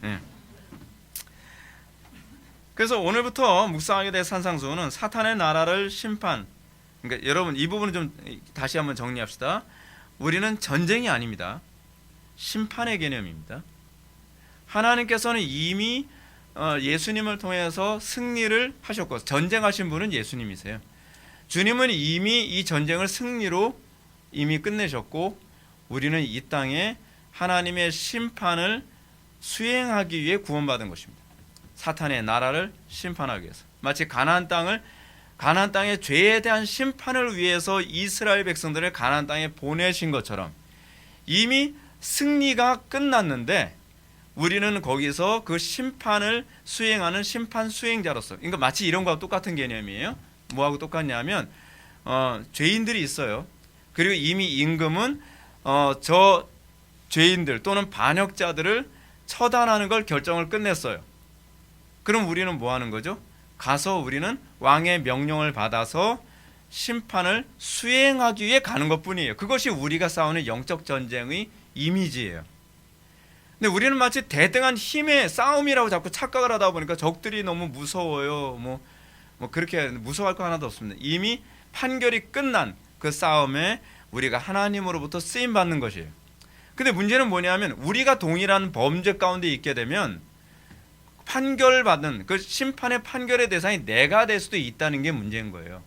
네. 그래서 오늘부터 묵상하게 될 산상수훈은 사탄의 나라를 심판. 그러니까 여러분, 이 부분은 좀 다시 한번 정리합시다. 우리는 전쟁이 아닙니다. 심판의 개념입니다. 하나님께서는 이미 예수님을 통해서 승리를 하셨고, 전쟁하신 분은 예수님이세요. 주님은 이미 이 전쟁을 승리로 이미 끝내셨고, 우리는 이 땅에 하나님의 심판을 수행하기 위해 구원받은 것입니다. 사탄의 나라를 심판하기 위해서. 마치 가나안 땅의 죄에 대한 심판을 위해서 이스라엘 백성들을 가나안 땅에 보내신 것처럼 이미 승리가 끝났는데 우리는 거기서 그 심판을 수행하는 심판 수행자로서, 그러니까 마치 이런 거하고 똑같은 개념이에요. 뭐하고 똑같냐면 죄인들이 있어요. 그리고 이미 임금은 저 죄인들 또는 반역자들을 처단하는 걸 결정을 끝냈어요. 그럼 우리는 뭐 하는 거죠? 가서 우리는 왕의 명령을 받아서 심판을 수행하기 위해 가는 것뿐이에요. 그것이 우리가 싸우는 영적 전쟁의 이미지예요. 근데 우리는 마치 대등한 힘의 싸움이라고 자꾸 착각을 하다 보니까 적들이 너무 무서워요. 뭐 그렇게 무서워할 거 하나도 없습니다. 이미 판결이 끝난 그 싸움에 우리가 하나님으로부터 쓰임 받는 것이에요. 근데 문제는 뭐냐면 우리가 동일한 범죄 가운데 있게 되면 판결받는 그 심판의 판결의 대상이 내가 될 수도 있다는 게 문제인 거예요.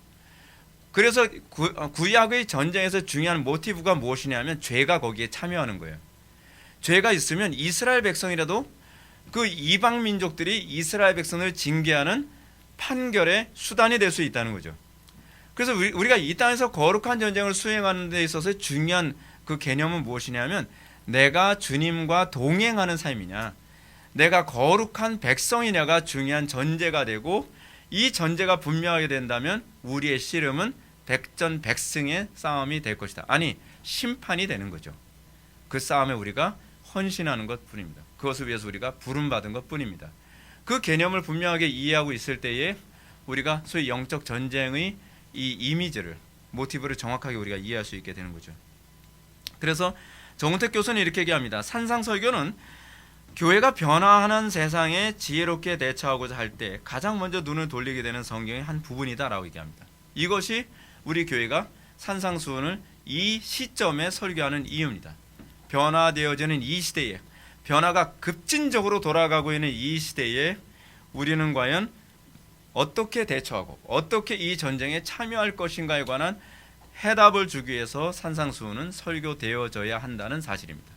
그래서 구약의 전쟁에서 중요한 모티브가 무엇이냐면 죄가 거기에 참여하는 거예요. 죄가 있으면 이스라엘 백성이라도 그 이방 민족들이 이스라엘 백성을 징계하는 판결의 수단이 될 수 있다는 거죠. 그래서 우리가 이 땅에서 거룩한 전쟁을 수행하는 데 있어서 중요한 그 개념은 무엇이냐면 내가 주님과 동행하는 삶이냐, 내가 거룩한 백성이냐가 중요한 전제가 되고, 이 전제가 분명하게 된다면 우리의 씨름은 백전백승의 싸움이 될 것이다. 아니, 심판이 되는 거죠. 그 싸움에 우리가 헌신하는 것뿐입니다. 그것을 위해서 우리가 부름받은 것뿐입니다. 그 개념을 분명하게 이해하고 있을 때에 우리가 소위 영적 전쟁의 이 이미지를, 모티브를 정확하게 우리가 이해할 수 있게 되는 거죠. 그래서 정은택 교수는 이렇게 얘기합니다. 산상설교는 교회가 변화하는 세상에 지혜롭게 대처하고자 할 때 가장 먼저 눈을 돌리게 되는 성경의 한 부분이다라고 얘기합니다. 이것이 우리 교회가 산상수훈을 이 시점에 설교하는 이유입니다. 변화되어지는 이 시대에, 변화가 급진적으로 돌아가고 있는 이 시대에 우리는 과연 어떻게 대처하고 어떻게 이 전쟁에 참여할 것인가에 관한 해답을 주기 위해서 산상수훈은 설교되어져야 한다는 사실입니다.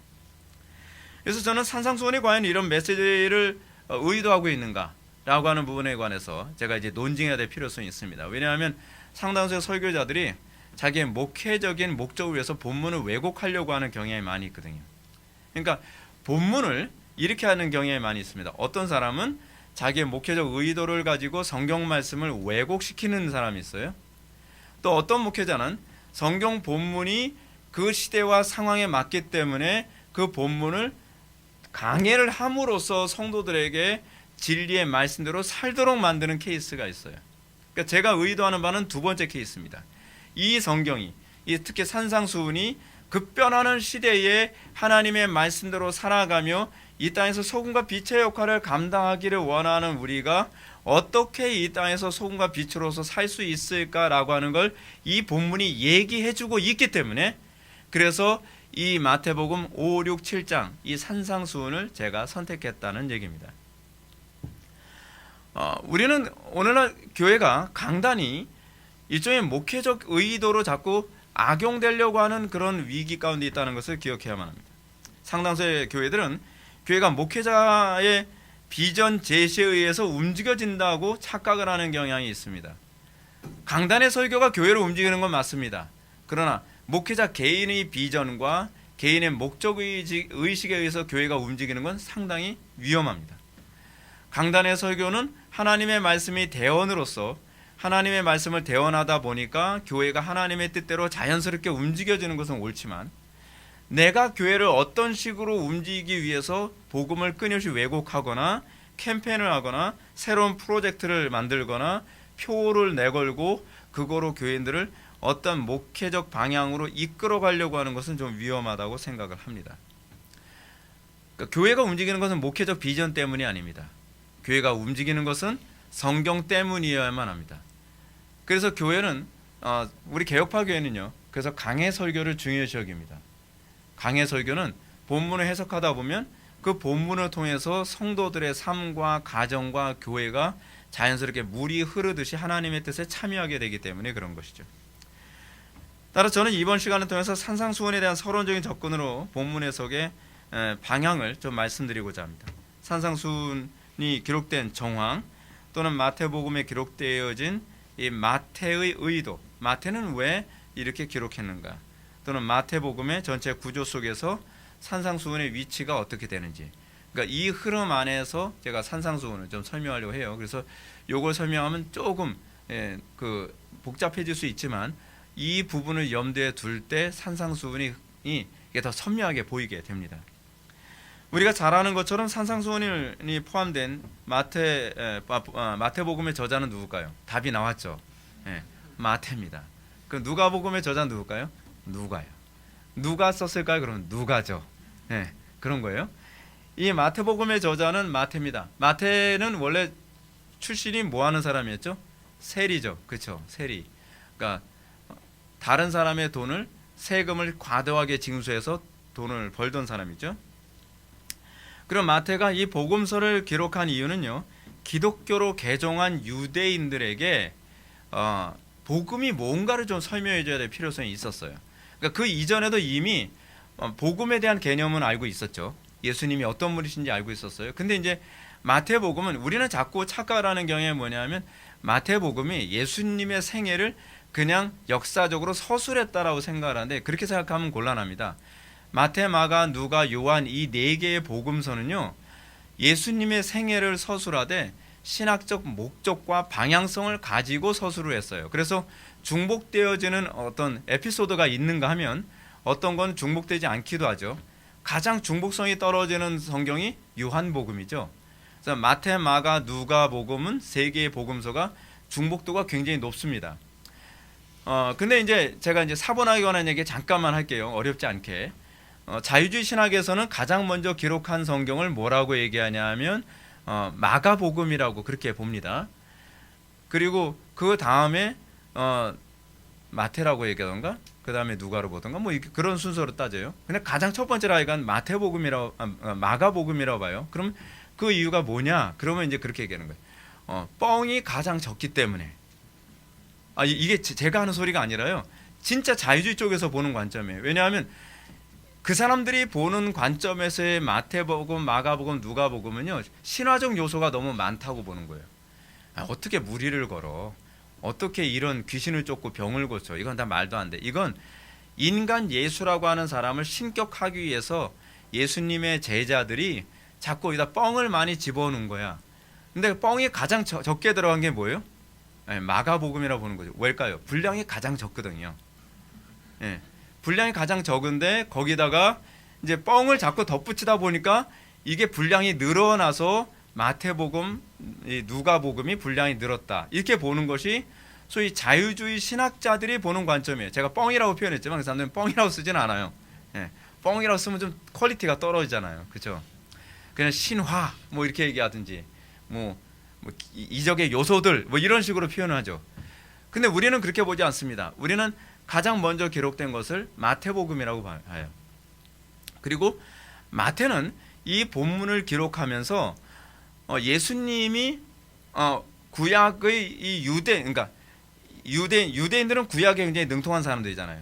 그래서 저는 산상수훈이 과연 이런 메시지를 의도하고 있는가라고 하는 부분에 관해서 제가 이제 논증해야 될 필요성이 있습니다. 왜냐하면 상당수의 설교자들이 자기의 목회적인 목적을 위해서 본문을 왜곡하려고 하는 경향이 많이 있거든요. 그러니까 본문을 이렇게 하는 경향이 많이 있습니다. 어떤 사람은 자기의 목회적 의도를 가지고 성경 말씀을 왜곡시키는 사람이 있어요. 또 어떤 목회자는 성경 본문이 그 시대와 상황에 맞기 때문에 그 본문을 강해를 함으로써 성도들에게 진리의 말씀대로 살도록 만드는 케이스가 있어요. 그러니까 제가 의도하는 바는 두 번째 케이스입니다. 이 성경이, 특히 산상수훈이 급변하는 시대에 하나님의 말씀대로 살아가며 이 땅에서 소금과 빛의 역할을 감당하기를 원하는 우리가 어떻게 이 땅에서 소금과 빛으로서 살 수 있을까라고 하는 걸 이 본문이 얘기해주고 있기 때문에, 그래서 이 마태복음 5, 6, 7장 이 산상수훈을 제가 선택했다는 얘기입니다. 우리는 오늘날 교회가 강단이 일종의 목회적 의도로 자꾸 악용되려고 하는 그런 위기 가운데 있다는 것을 기억해야만 합니다. 상당수의 교회들은 교회가 목회자의 비전 제시에 의해서 움직여진다고 착각을 하는 경향이 있습니다. 강단의 설교가 교회를 움직이는 건 맞습니다. 그러나 목회자 개인의 비전과 개인의 목적 의식에 의해서 교회가 움직이는 건 상당히 위험합니다. 강단의 설교는 하나님의 말씀이 대언으로서 하나님의 말씀을 대언하다 보니까 교회가 하나님의 뜻대로 자연스럽게 움직여지는 것은 옳지만, 내가 교회를 어떤 식으로 움직이기 위해서 복음을 끊임없이 왜곡하거나 캠페인을 하거나 새로운 프로젝트를 만들거나 표를 내걸고 그거로 교인들을 어떤 목회적 방향으로 이끌어 가려고 하는 것은 좀 위험하다고 생각을 합니다. 그러니까 교회가 움직이는 것은 목회적 비전 때문이 아닙니다. 교회가 움직이는 것은 성경 때문이어야만 합니다. 그래서 교회는 우리 개혁파 교회는요, 그래서 강해 설교를 중요시 여깁니다. 강해 설교는 본문을 해석하다 보면 그 본문을 통해서 성도들의 삶과 가정과 교회가 자연스럽게 물이 흐르듯이 하나님의 뜻에 참여하게 되기 때문에 그런 것이죠. 따라서 저는 이번 시간을 통해서 산상수훈에 대한 서론적인 접근으로 본문 해석의 방향을 좀 말씀드리고자 합니다. 산상수훈이 기록된 정황, 또는 마태복음에 기록되어진 이 마태의 의도, 마태는 왜 이렇게 기록했는가, 또는 마태복음의 전체 구조 속에서 산상수훈의 위치가 어떻게 되는지, 그러니까 이 흐름 안에서 제가 산상수훈을 좀 설명하려고 해요. 그래서 이걸 설명하면 조금 복잡해질 수 있지만 이 부분을 염두에 둘 때 산상수훈이 이게 더 선명하게 보이게 됩니다. 우리가 잘 아는 것처럼 산상수훈이 포함된 마태복음의 저자는 누굴까요? 답이 나왔죠. 마태입니다. 그럼 누가복음의 저자는 누굴까요? 누가요. 누가 썼을까요? 그러면 누가죠. 그런 거예요. 이 마태복음의 저자는 마태입니다. 마태는 원래 출신이 뭐 하는 사람이었죠? 세리죠. 그렇죠. 세리. 그러니까 다른 사람의 돈을, 세금을 과도하게 징수해서 돈을 벌던 사람이죠. 그럼 마태가 이 복음서를 기록한 이유는요, 기독교로 개종한 유대인들에게 복음이 뭔가를 좀 설명해 줘야 될 필요성이 있었어요. 그러니까 그 이전에도 이미 복음에 대한 개념은 알고 있었죠. 예수님이 어떤 분이신지 알고 있었어요. 근데 이제 마태복음은, 우리는 자꾸 착각을 하는 경향이 뭐냐면 마태복음이 예수님의 생애를 그냥 역사적으로 서술했다라고 생각을 하는데, 그렇게 생각하면 곤란합니다. 마태, 마가, 누가, 요한 이 네 개의 복음서는요, 예수님의 생애를 서술하되 신학적 목적과 방향성을 가지고 서술을 했어요. 그래서 중복되어지는 어떤 에피소드가 있는가 하면 어떤 건 중복되지 않기도 하죠. 가장 중복성이 떨어지는 성경이 요한복음이죠. 그래서 마태, 마가, 누가 복음은 세 개의 복음서가 중복도가 굉장히 높습니다. 근데 이제 제가 사본학에 관한 얘기 잠깐만 할게요. 어렵지 않게. 자유주의 신학에서는 가장 먼저 기록한 성경을 뭐라고 얘기하냐 하면 마가복음이라고 그렇게 봅니다. 그리고 그 다음에 마태라고 얘기하던가, 그 다음에 누가로 보던가, 뭐 그런 순서로 따져요. 근데 가장 첫 번째로 하여간 마가복음이라고 봐요. 그럼 그 이유가 뭐냐? 그러면 이제 그렇게 얘기하는 거예요. 뻥이 가장 적기 때문에. 이게 제가 하는 소리가 아니라요, 진짜 자유주의 쪽에서 보는 관점이에요. 왜냐하면 그 사람들이 보는 관점에서의 마태복음, 마가복음, 누가복음은요, 신화적 요소가 너무 많다고 보는 거예요. 어떻게 무리를 걸어? 어떻게 이런 귀신을 쫓고 병을 고쳐? 이건 다 말도 안 돼. 이건 인간 예수라고 하는 사람을 신격하기 위해서 예수님의 제자들이 자꾸 여기다 뻥을 많이 집어넣은 거야. 근데 뻥이 가장 적게 들어간 게 뭐예요? 마가복음이라고 보는 거죠. 왜일까요? 분량이 가장 적거든요. 분량이 가장 적은데 거기다가 이제 뻥을 자꾸 덧붙이다 보니까 이게 분량이 늘어나서 마태복음, 누가복음이 분량이 늘었다, 이렇게 보는 것이 소위 자유주의 신학자들이 보는 관점이에요. 제가 뻥이라고 표현했지만 그 사람들은 뻥이라고 쓰진 않아요. 예, 뻥이라고 쓰면 좀 퀄리티가 떨어지잖아요. 그렇죠? 그냥 신화 뭐 이렇게 얘기하든지 뭐 이적의 요소들 뭐 이런 식으로 표현을 하죠. 근데 우리는 그렇게 보지 않습니다. 우리는 가장 먼저 기록된 것을 마태복음이라고 봐요. 그리고 마태는 이 본문을 기록하면서 예수님이 구약의 이 그러니까 유대인들은 구약에 굉장히 능통한 사람들이잖아요.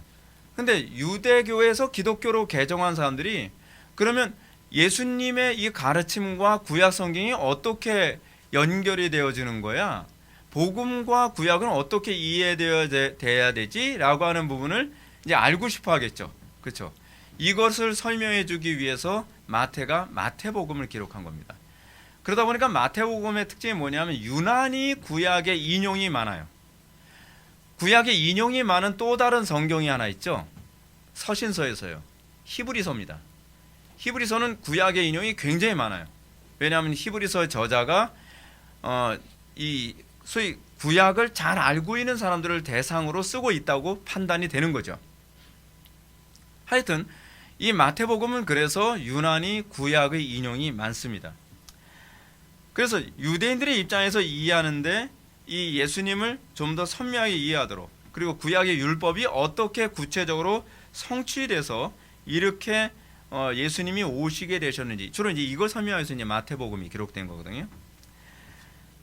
근데 유대교에서 기독교로 개종한 사람들이 그러면 예수님의 이 가르침과 구약 성경이 어떻게 연결이 되어지는 거야? 복음과 구약은 어떻게 이해되어야 되지라고 하는 부분을 이제 알고 싶어 하겠죠. 그렇죠? 이것을 설명해 주기 위해서 마태가 마태복음을 기록한 겁니다. 그러다 보니까 마태복음의 특징이 뭐냐면 유난히 구약의 인용이 많아요. 구약의 인용이 많은 또 다른 성경이 하나 있죠. 서신서에서요. 히브리서입니다. 히브리서는 구약의 인용이 굉장히 많아요. 왜냐하면 히브리서의 저자가 이 소위 구약을 잘 알고 있는 사람들을 대상으로 쓰고 있다고 판단이 되는 거죠. 하여튼 이 마태복음은 그래서 유난히 구약의 인용이 많습니다. 그래서 유대인들의 입장에서 이해하는데 이 예수님을 좀 더 선명하게 이해하도록 그리고 구약의 율법이 어떻게 구체적으로 성취돼서 이렇게 예수님이 오시게 되셨는지 주로 이제 이걸 설명해서 이제 마태복음이 기록된 거거든요.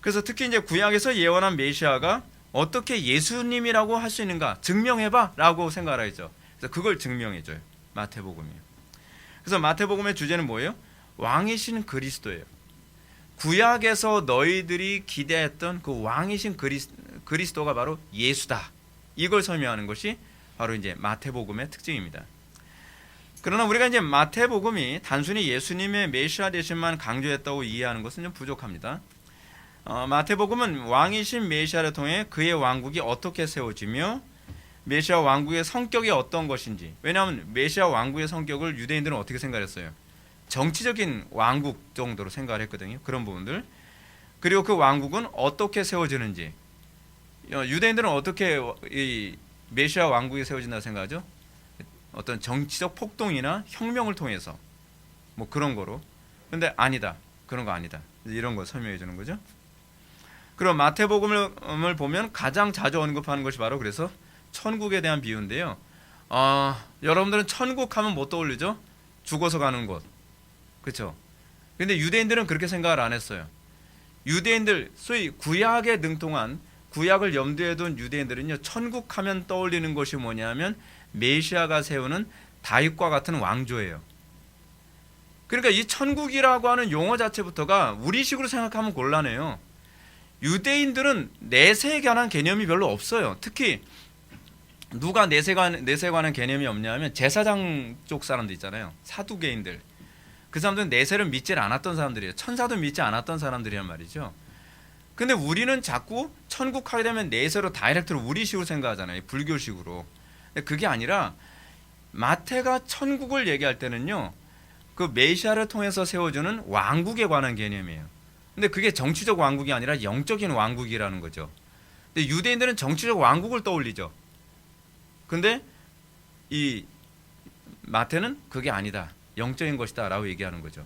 그래서 특히 이제 구약에서 예언한 메시아가 어떻게 예수님이라고 할 수 있는가 증명해봐라고 생각을 하죠. 그래서 그걸 증명해줘요. 마태복음이요. 그래서 마태복음의 주제는 뭐예요? 왕이신 그리스도예요. 구약에서 너희들이 기대했던 그 왕이신 그리스도가 바로 예수다. 이걸 설명하는 것이 바로 이제 마태복음의 특징입니다. 그러나 우리가 이제 마태복음이 단순히 예수님의 메시아 되심만 강조했다고 이해하는 것은 좀 부족합니다. 마태복음은 왕이신 메시아를 통해 그의 왕국이 어떻게 세워지며 메시아 왕국의 성격이 어떤 것인지, 왜냐하면 메시아 왕국의 성격을 유대인들은 어떻게 생각했어요? 정치적인 왕국 정도로 생각을 했거든요. 그런 부분들. 그리고 그 왕국은 어떻게 세워지는지, 유대인들은 어떻게 이 메시아 왕국이 세워진다고 생각하죠? 어떤 정치적 폭동이나 혁명을 통해서 뭐 그런 거로. 근데 아니다. 그런 거 아니다. 이런 거 설명해 주는 거죠. 그럼 마태복음을 보면 가장 자주 언급하는 것이 바로 그래서 천국에 대한 비유인데요. 여러분들은 천국 하면 뭐 떠올리죠? 죽어서 가는 곳. 그렇죠? 근데 유대인들은 그렇게 생각을 안 했어요. 유대인들, 소위 구약에 능통한 구약을 염두에 둔 유대인들은요, 천국 하면 떠올리는 것이 뭐냐면 메시아가 세우는 다윗과 같은 왕조예요. 그러니까 이 천국이라고 하는 용어 자체부터가 우리식으로 생각하면 곤란해요. 유대인들은 내세에 관한 개념이 별로 없어요. 특히 누가 내세에 관한 개념이 없냐면 제사장 쪽 사람들 있잖아요. 사두개인들. 그 사람들은 내세를 믿지 않았던 사람들이에요. 천사도 믿지 않았던 사람들이란 말이죠. 근데 우리는 자꾸 천국 하게 되면 내세로 다이렉트로 우리식으로 생각하잖아요. 불교식으로. 근데 그게 아니라 마태가 천국을 얘기할 때는요, 그 메시아를 통해서 세워주는 왕국에 관한 개념이에요. 근데 그게 정치적 왕국이 아니라 영적인 왕국이라는 거죠. 근데 유대인들은 정치적 왕국을 떠올리죠. 근데 이 마태는 그게 아니다. 영적인 것이다 라고 얘기하는 거죠.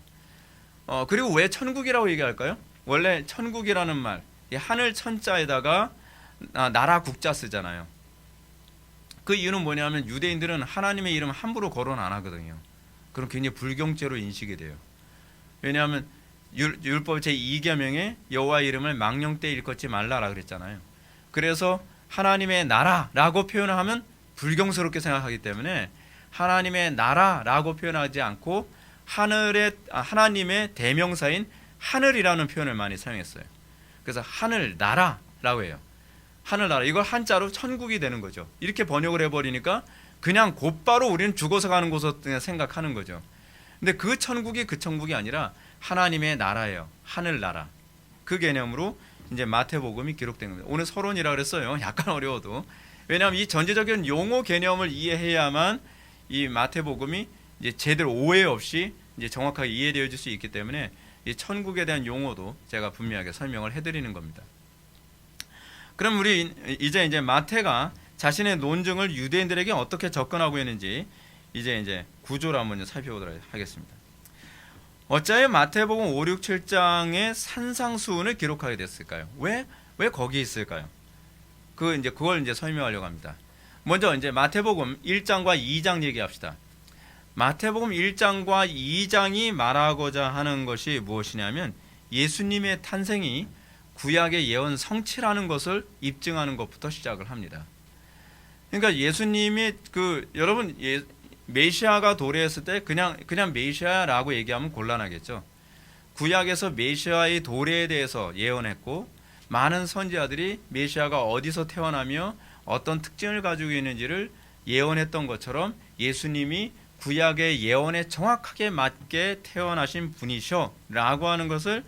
그리고 왜 천국이라고 얘기할까요? 원래 천국이라는 말, 이 하늘 천자에다가 나라 국자 쓰잖아요. 그 이유는 뭐냐면 유대인들은 하나님의 이름 함부로 거론 안 하거든요. 그럼 굉장히 불경죄로 인식이 돼요. 왜냐하면 율법 제2계명에 여호와 이름을 망령때 일컫지 말라라 그랬잖아요. 그래서 하나님의 나라라고 표현을 하면 불경스럽게 생각하기 때문에 하나님의 나라라고 표현하지 않고 하나님의 대명사인 하늘이라는 표현을 많이 사용했어요. 그래서 하늘 나라라고 해요. 하늘 나라, 이걸 한자로 천국이 되는 거죠. 이렇게 번역을 해버리니까 그냥 곧바로 우리는 죽어서 가는 곳으로 그냥 생각하는 거죠. 근데 그 천국이 그 천국이 아니라 하나님의 나라예요. 하늘 나라. 그 개념으로 이제 마태복음이 기록된 겁니다. 오늘 서론이라 그랬어요. 약간 어려워도. 왜냐하면 이 전제적인 용어 개념을 이해해야만 이 마태복음이 이제 제대로 오해 없이 이제 정확하게 이해되어질 수 있기 때문에 이 천국에 대한 용어도 제가 분명하게 설명을 해드리는 겁니다. 그럼 우리 이제 마태가 자신의 논증을 유대인들에게 어떻게 접근하고 있는지 이제 구조를 한번 살펴보도록 하겠습니다. 어찌하여 마태복음 5, 6, 7장에 산상수훈을 기록하게 됐을까요? 왜 거기 있을까요? 그걸 설명하려고 합니다. 먼저 이제 마태복음 1장과 2장 얘기합시다. 마태복음 1장과 2장이 말하고자 하는 것이 무엇이냐면 예수님의 탄생이 구약의 예언 성취라는 것을 입증하는 것부터 시작을 합니다. 그러니까 예수님이 여러분 메시아가 도래했을 때 그냥 메시아라고 얘기하면 곤란하겠죠. 구약에서 메시아의 도래에 대해서 예언했고 많은 선지자들이 메시아가 어디서 태어나며 어떤 특징을 가지고 있는지를 예언했던 것처럼 예수님이 구약의 예언에 정확하게 맞게 태어나신 분이셔라고 하는 것을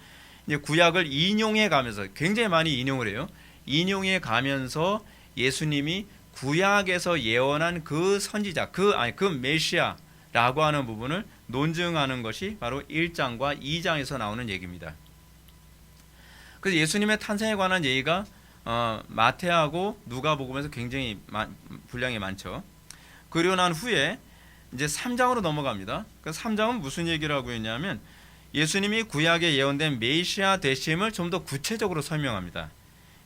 이제 구약을 인용해 가면서 굉장히 많이 인용을 해요. 인용해 가면서 예수님이 구약에서 예언한 그 선지자, 그 메시아라고 하는 부분을 논증하는 것이 바로 1장과 2장에서 나오는 얘기입니다. 그래서 예수님의 탄생에 관한 얘기가 마태하고 누가복음에서 굉장히 분량이 많죠. 그리고 난 후에 이제 3장으로 넘어갑니다. 그 3장은 무슨 얘기를 하고 있냐면 예수님이 구약에 예언된 메시아 되심을 좀 더 구체적으로 설명합니다.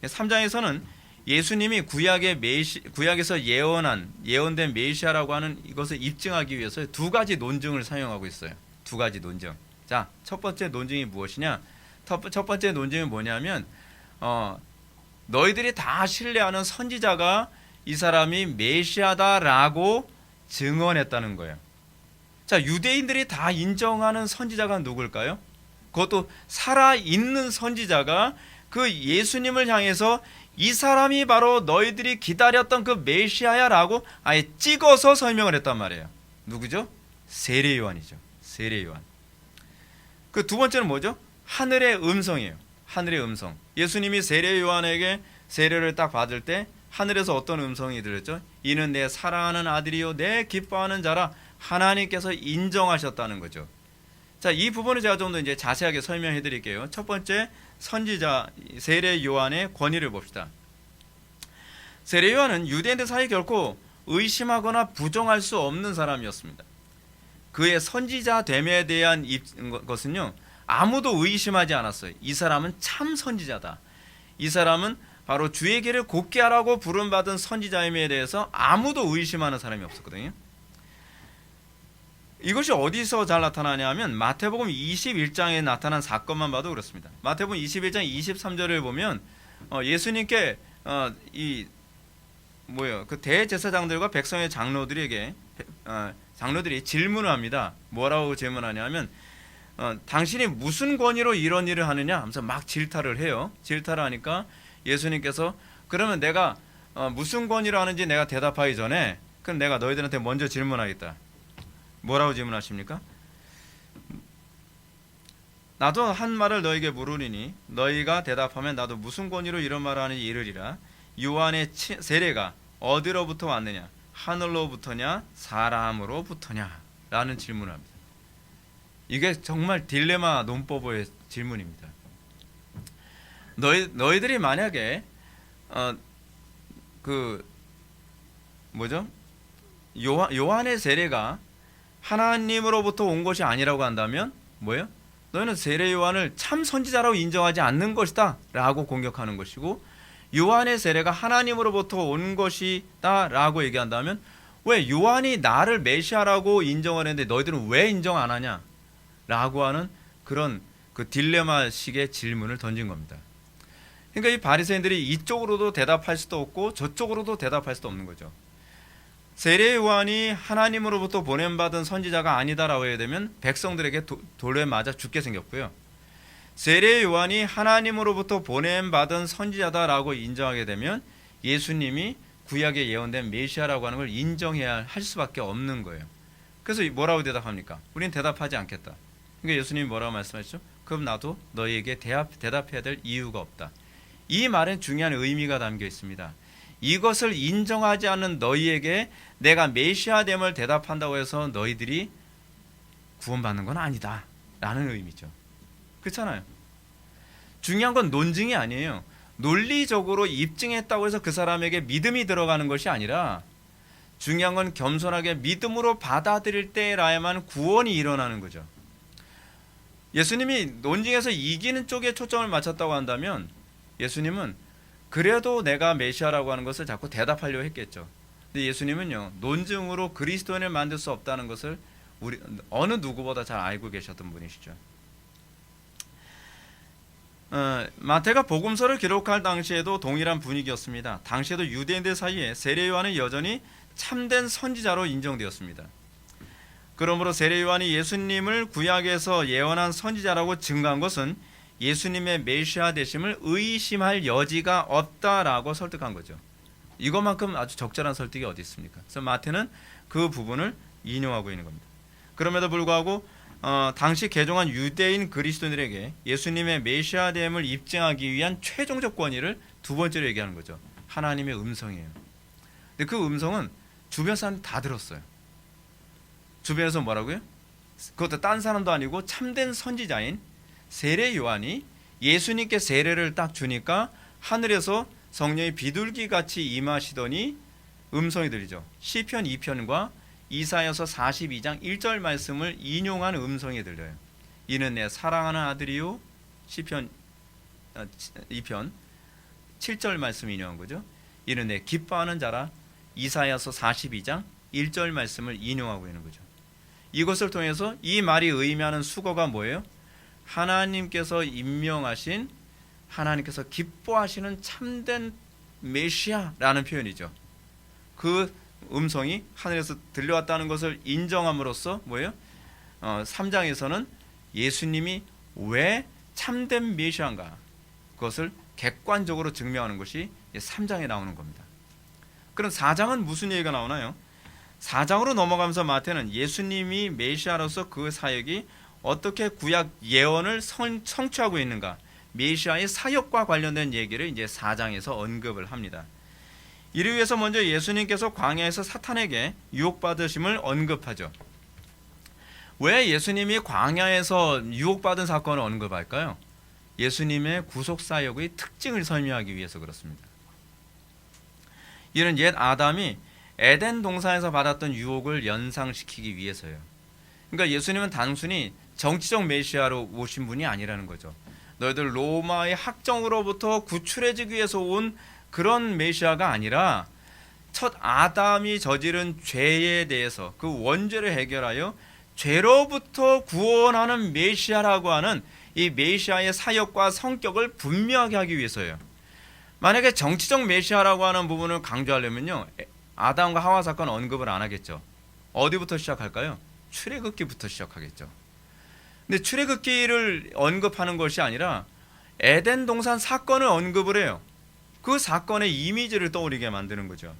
3장에서는 예수님이 구약에서 예언된 메시아라고 하는 이것을 입증하기 위해서 두 가지 논증을 사용하고 있어요. 두 가지 논증. 자, 첫 번째 논증이 무엇이냐? 첫 번째 논증이 뭐냐면 너희들이 다 신뢰하는 선지자가 이 사람이 메시아다라고 증언했다는 거예요. 자, 유대인들이 다 인정하는 선지자가 누굴까요? 그것도 살아있는 선지자가 그 예수님을 향해서 이 사람이 바로 너희들이 기다렸던 그 메시아야라고 아예 찍어서 설명을 했단 말이에요. 누구죠? 세례 요한이죠. 세례 요한. 그 두 번째는 뭐죠? 하늘의 음성이에요. 하늘의 음성. 예수님이 세례 요한에게 세례를 딱 받을 때 하늘에서 어떤 음성이 들렸죠? 이는 내 사랑하는 아들이요 내 기뻐하는 자라 하나님께서 인정하셨다는 거죠. 자, 이 부분을 제가 좀 더 이제 자세하게 설명해 드릴게요. 첫 번째 선지자 세례 요한의 권위를 봅시다. 세례 요한은 유대인들 사이에 결코 의심하거나 부정할 수 없는 사람이었습니다. 그의 선지자됨에 대한 것은요 아무도 의심하지 않았어요. 이 사람은 참 선지자다. 이 사람은 바로 주의 길을 곱게 하라고 부름받은 선지자임에 대해서 아무도 의심하는 사람이 없었거든요. 이것이 어디서 잘 나타나냐면 마태복음 21장에 나타난 사건만 봐도 그렇습니다. 마태복음 21장 23절을 보면 예수님께 그 대제사장들과 백성의 장로들이 질문을 합니다. 뭐라고 질문하냐면 당신이 무슨 권위로 이런 일을 하느냐 하면서 막 질타를 해요. 질타를 하니까 예수님께서 그러면 내가 무슨 권위로 하는지 내가 대답하기 전에 그럼 내가 너희들한테 먼저 질문하겠다. 뭐라고 질문하십니까? 나도 한 말을 너에게 물으리니 너희가 대답하면 나도 무슨 권위로 이런 말을 하는지 이르리라. 요한의 세례가 어디로부터 왔느냐? 하늘로부터냐? 사람으로부터냐? 라는 질문을 합니다. 이게 정말 딜레마 논법의 질문입니다. 너희들이 만약에 요한의 세례가 하나님으로부터 온 것이 아니라고 한다면 뭐예요? 너희는 세례 요한을 참 선지자라고 인정하지 않는 것이다 라고 공격하는 것이고, 요한의 세례가 하나님으로부터 온 것이다 라고 얘기한다면 왜 요한이 나를 메시아라고 인정을 했는데 너희들은 왜 인정 안 하냐 라고 하는 그런 딜레마식의 질문을 던진 겁니다. 그러니까 이 바리새인들이 이쪽으로도 대답할 수도 없고 저쪽으로도 대답할 수도 없는 거죠. 세례 요한이 하나님으로부터 보냄받은 선지자가 아니다라고 해야 되면 백성들에게 돌에 맞아 죽게 생겼고요. 세례 요한이 하나님으로부터 보냄받은 선지자다라고 인정하게 되면 예수님이 구약에 예언된 메시아라고 하는 걸 인정해야 할 수밖에 없는 거예요. 그래서 뭐라고 대답합니까? 우린 대답하지 않겠다. 그러니까 예수님이 뭐라고 말씀하셨죠? 그럼 나도 너희에게 대답해야 될 이유가 없다. 이 말엔 중요한 의미가 담겨 있습니다. 이것을 인정하지 않는 너희에게 내가 메시아됨을 대답한다고 해서 너희들이 구원받는 건 아니다 라는 의미죠. 그렇잖아요. 중요한 건 논증이 아니에요. 논리적으로 입증했다고 해서 그 사람에게 믿음이 들어가는 것이 아니라 중요한 건 겸손하게 믿음으로 받아들일 때라야만 구원이 일어나는 거죠. 예수님이 논쟁에서 이기는 쪽에 초점을 맞췄다고 한다면 예수님은 그래도 내가 메시아라고 하는 것을 자꾸 대답하려고 했겠죠. 근데 예수님은요, 논증으로 그리스도인을 만들 수 없다는 것을 어느 누구보다 잘 알고 계셨던 분이시죠. 마태가 복음서를 기록할 당시에도 동일한 분위기였습니다. 당시에도 유대인들 사이에 세례 요한은 여전히 참된 선지자로 인정되었습니다. 그러므로 세례 요한이 예수님을 구약에서 예언한 선지자라고 증거한 것은 예수님의 메시아 되심을 의심할 여지가 없다라고 설득한 거죠. 이것만큼 아주 적절한 설득이 어디 있습니까? 그래서 마태는 그 부분을 인용하고 있는 겁니다. 그럼에도 불구하고 당시 개종한 유대인 그리스도인들에게 예수님의 메시아됨을 입증하기 위한 최종적 권위를 두 번째로 얘기하는 거죠. 하나님의 음성이에요. 근데 그 음성은 주변 사람 다 들었어요. 주변에서 뭐라고요? 그것도 딴 사람도 아니고 참된 선지자인 세례 요한이 예수님께 세례를 딱 주니까 하늘에서 성령이 비둘기 같이 임하시더니 음성이 들리죠. 시편 2편과 이사야서 42장 1절 말씀을 인용한 음성이 들려요. 이는 내 사랑하는 아들이요. 시편 2편 7절 말씀 인용한 거죠. 이는 내 기뻐하는 자라. 이사야서 42장 1절 말씀을 인용하고 있는 거죠. 이것을 통해서 이 말이 의미하는 수거가 뭐예요? 하나님께서 임명하신, 하나님께서 기뻐하시는 참된 메시아라는 표현이죠. 그 음성이 하늘에서 들려왔다는 것을 인정함으로써 뭐예요? 3장에서는 예수님이 왜 참된 메시아인가, 그것을 객관적으로 증명하는 것이 3장에 나오는 겁니다. 그럼 4장은 무슨 얘기가 나오나요? 4장으로 넘어가면서 마태는 예수님이 메시아로서 그 사역이 어떻게 구약 예언을 성취하고 있는가, 메시아의 사역과 관련된 얘기를 이제 4장에서 언급을 합니다. 이를 위해서 먼저 예수님께서 광야에서 사탄에게 유혹받으심을 언급하죠. 왜 예수님이 광야에서 유혹받은 사건을 언급할까요? 예수님의 구속사역의 특징을 설명하기 위해서 그렇습니다. 이는 옛 아담이 에덴 동산에서 받았던 유혹을 연상시키기 위해서요. 그러니까 예수님은 단순히 정치적 메시아로 오신 분이 아니라는 거죠. 너희들 로마의 학정으로부터 구출해지기 위해서 온 그런 메시아가 아니라 첫 아담이 저지른 죄에 대해서 그 원죄를 해결하여 죄로부터 구원하는 메시아라고 하는 이 메시아의 사역과 성격을 분명하게 하기 위해서예요. 만약에 정치적 메시아라고 하는 부분을 강조하려면요, 아담과 하와 사건 언급을 안 하겠죠. 어디부터 시작할까요? 출애굽기부터 시작하겠죠. 근데 출애굽기를 언급하는 것이 아니라 에덴 동산 사건을 언급을 해요. 그 사건의 이미지를 떠오르게 만드는 거죠.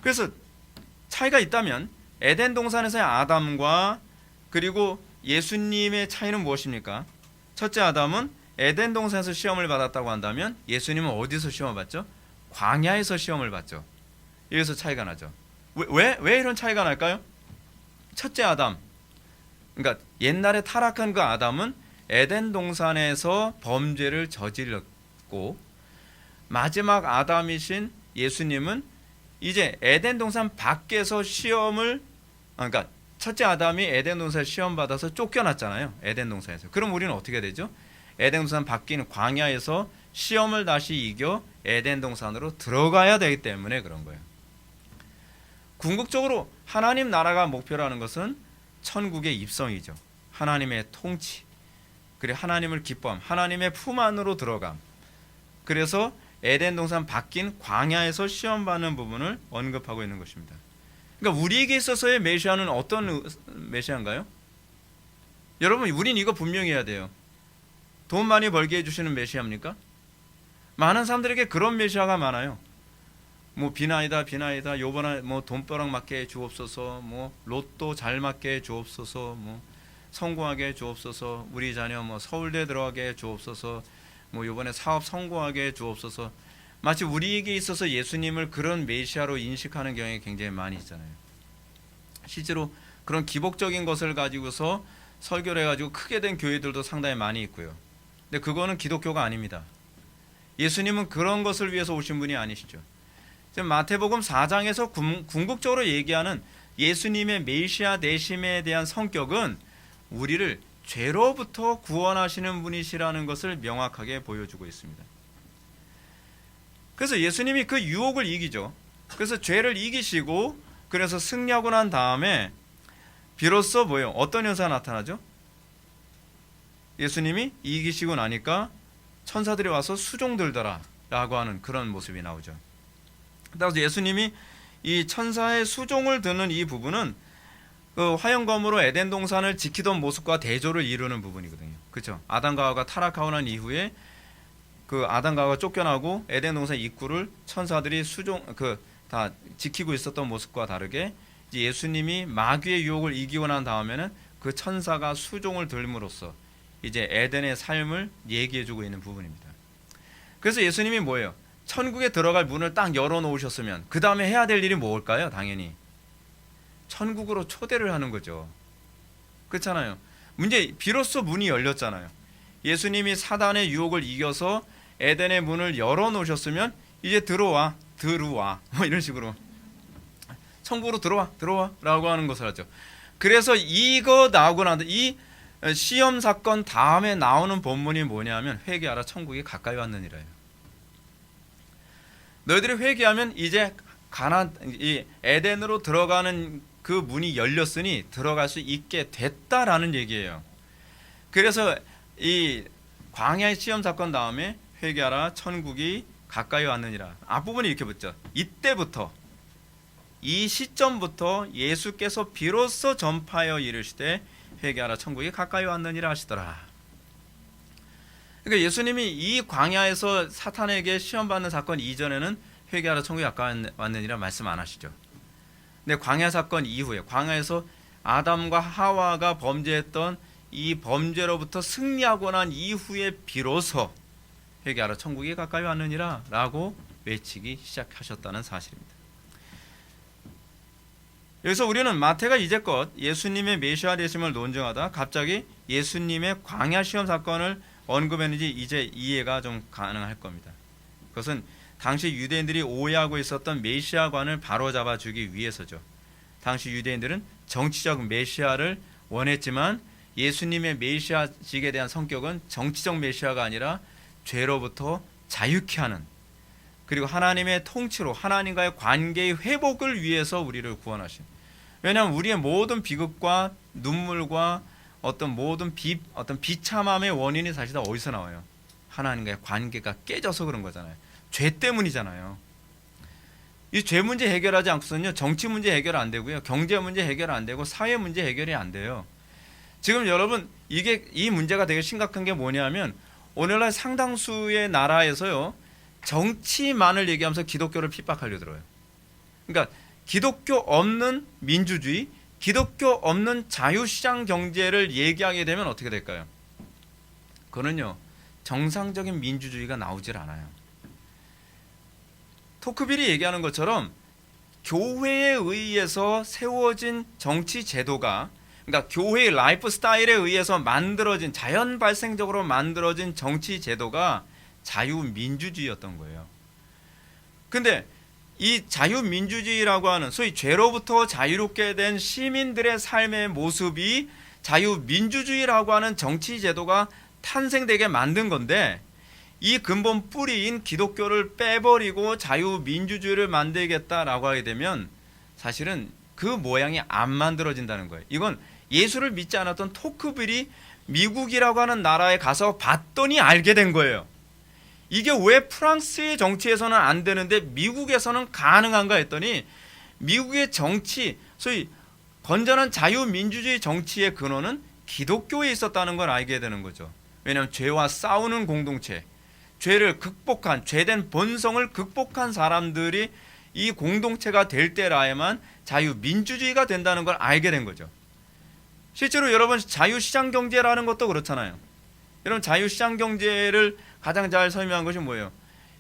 그래서 차이가 있다면 에덴 동산에서의 아담과 그리고 예수님의 차이는 무엇입니까? 첫째, 아담은 에덴 동산에서 시험을 받았다고 한다면 예수님은 어디서 시험을 받죠? 광야에서 시험을 받죠. 여기서 차이가 나죠. 왜 이런 차이가 날까요? 첫째 아담, 그러니까 옛날에 타락한 그 아담은 에덴 동산에서 범죄를 저질렀고, 마지막 아담이신 예수님은 이제 에덴 동산 밖에서 시험을, 그러니까 첫째 아담이 에덴 동산에서 시험 받아서 쫓겨났잖아요. 에덴 동산에서. 그럼 우리는 어떻게 되죠? 에덴 동산 밖인 광야에서 시험을 다시 이겨 에덴 동산으로 들어가야 되기 때문에 그런 거예요. 궁극적으로 하나님 나라가 목표라는 것은 천국의 입성이죠. 하나님의 통치, 그리고 하나님을 기뻐함, 하나님의 품 안으로 들어감. 그래서 에덴 동산 밖인 광야에서 시험받는 부분을 언급하고 있는 것입니다. 그러니까 우리에게 있어서의 메시아는 어떤 메시아인가요? 여러분, 우린 이거 분명히 해야 돼요. 돈 많이 벌게 해주시는 메시아입니까? 많은 사람들에게 그런 메시아가 많아요. 뭐 비나이다 요번에 뭐 돈벼락 맞게 해 주옵소서, 뭐 로또 잘 맞게 해 주옵소서, 뭐 성공하게 해 주옵소서, 우리 자녀 뭐 서울대 들어가게 해 주옵소서, 뭐 요번에 사업 성공하게 해 주옵소서. 마치 우리에게 있어서 예수님을 그런 메시아로 인식하는 경향이 굉장히 많이 있잖아요. 실제로 그런 기복적인 것을 가지고서 설교를 해가지고 크게 된 교회들도 상당히 많이 있고요. 근데 그거는 기독교가 아닙니다. 예수님은 그런 것을 위해서 오신 분이 아니시죠. 지금 마태복음 4장에서 궁극적으로 얘기하는 예수님의 메시아 되심에 대한 성격은 우리를 죄로부터 구원하시는 분이시라는 것을 명확하게 보여주고 있습니다. 그래서 예수님이 그 유혹을 이기죠. 그래서 죄를 이기시고 그래서 승리하고 난 다음에 비로소 뭐예요? 어떤 현상이 나타나죠? 예수님이 이기시고 나니까 천사들이 와서 수종 들더라 라고 하는 그런 모습이 나오죠. 그래서 예수님이 이 천사의 수종을 드는 이 부분은 그 화영검으로 에덴 동산을 지키던 모습과 대조를 이루는 부분이거든요. 그렇죠? 아담과 하와가 타락하고 난 이후에 그 아담과 하와가 쫓겨나고 에덴 동산 입구를 천사들이 다 지키고 있었던 모습과 다르게 이제 예수님이 마귀의 유혹을 이기고 난 다음에는 그 천사가 수종을 들므로써 이제 에덴의 삶을 얘기해주고 있는 부분입니다. 그래서 예수님이 뭐예요? 천국에 들어갈 문을 딱 열어놓으셨으면 그 다음에 해야 될 일이 뭘까요? 당연히 천국으로 초대를 하는 거죠. 그렇잖아요. 비로소 문이 열렸잖아요. 예수님이 사단의 유혹을 이겨서 에덴의 문을 열어놓으셨으면 이제 들어와 뭐 이런 식으로 천국으로 들어와 라고 하는 것을 하죠. 그래서 이거 나오고 나서 이 시험 사건 다음에 나오는 본문이 뭐냐면 회개하라 천국이 가까이 왔느니라요. 너희들이 회개하면 이제 이 에덴으로 들어가는 그 문이 열렸으니 들어갈 수 있게 됐다라는 얘기예요. 그래서 이 광야의 시험 사건 다음에 회개하라 천국이 가까이 왔느니라. 앞부분이 이렇게 붙죠. 이때부터 이 시점부터 예수께서 비로소 전파하여 이르시되 회개하라 천국이 가까이 왔느니라 하시더라. 그러니까 예수님이 이 광야에서 사탄에게 시험받는 사건 이전에는 회개하라 천국이 가까이 왔느니라 말씀 안 하시죠. 근데 광야 사건 이후에 광야에서 아담과 하와가 범죄했던 이 범죄로부터 승리하고 난 이후에 비로소 회개하라 천국이 가까이 왔느니라 라고 외치기 시작하셨다는 사실입니다. 여기서 우리는 마태가 이제껏 예수님의 메시아 되심을 논증하다 갑자기 예수님의 광야 시험 사건을 언급했는지 이제 이해가 좀 가능할 겁니다. 그것은 당시 유대인들이 오해하고 있었던 메시아관을 바로잡아 주기 위해서죠. 당시 유대인들은 정치적 메시아를 원했지만 예수님의 메시아직에 대한 성격은 정치적 메시아가 아니라 죄로부터 자유케 하는, 그리고 하나님의 통치로 하나님과의 관계의 회복을 위해서 우리를 구원하신. 왜냐하면 우리의 모든 비극과 눈물과 어떤 비참함의 원인이 사실 다 어디서 나와요? 하나님과의 관계가 깨져서 그런 거잖아요. 죄 때문이잖아요. 이 죄 문제 해결하지 않고서는요, 정치 문제 해결 안 되고요, 경제 문제 해결 안 되고 사회 문제 해결이 안 돼요. 지금 여러분 이 문제가 되게 심각한 게 뭐냐면 오늘날 상당수의 나라에서요, 정치만을 얘기하면서 기독교를 핍박하려 들어요. 그러니까 기독교 없는 민주주의, 기독교 없는 자유시장 경제를 얘기하게 되면 어떻게 될까요? 그거는요, 정상적인 민주주의가 나오질 않아요. 토크빌이 얘기하는 것처럼 교회에 의해서 세워진 정치 제도가, 그러니까 교회의 라이프 스타일에 의해서 만들어진, 자연 발생적으로 만들어진 정치 제도가 자유민주주의였던 거예요. 근데 이 자유민주주의라고 하는 소위 죄로부터 자유롭게 된 시민들의 삶의 모습이 자유민주주의라고 하는 정치 제도가 탄생되게 만든 건데, 이 근본 뿌리인 기독교를 빼버리고 자유민주주의를 만들겠다라고 하게 되면 사실은 그 모양이 안 만들어진다는 거예요. 이건 예수를 믿지 않았던 토크빌이 미국이라고 하는 나라에 가서 봤더니 알게 된 거예요. 이게 왜 프랑스의 정치에서는 안 되는데 미국에서는 가능한가 했더니, 미국의 정치, 소위 건전한 자유민주주의 정치의 근원은 기독교에 있었다는 걸 알게 되는 거죠. 왜냐하면 죄와 싸우는 공동체, 죄를 극복한, 죄된 본성을 극복한 사람들이 이 공동체가 될 때라야만 자유민주주의가 된다는 걸 알게 된 거죠. 실제로 여러분 자유시장 경제라는 것도 그렇잖아요. 여러분 자유시장 경제를 가장 잘 설명한 것이 뭐예요?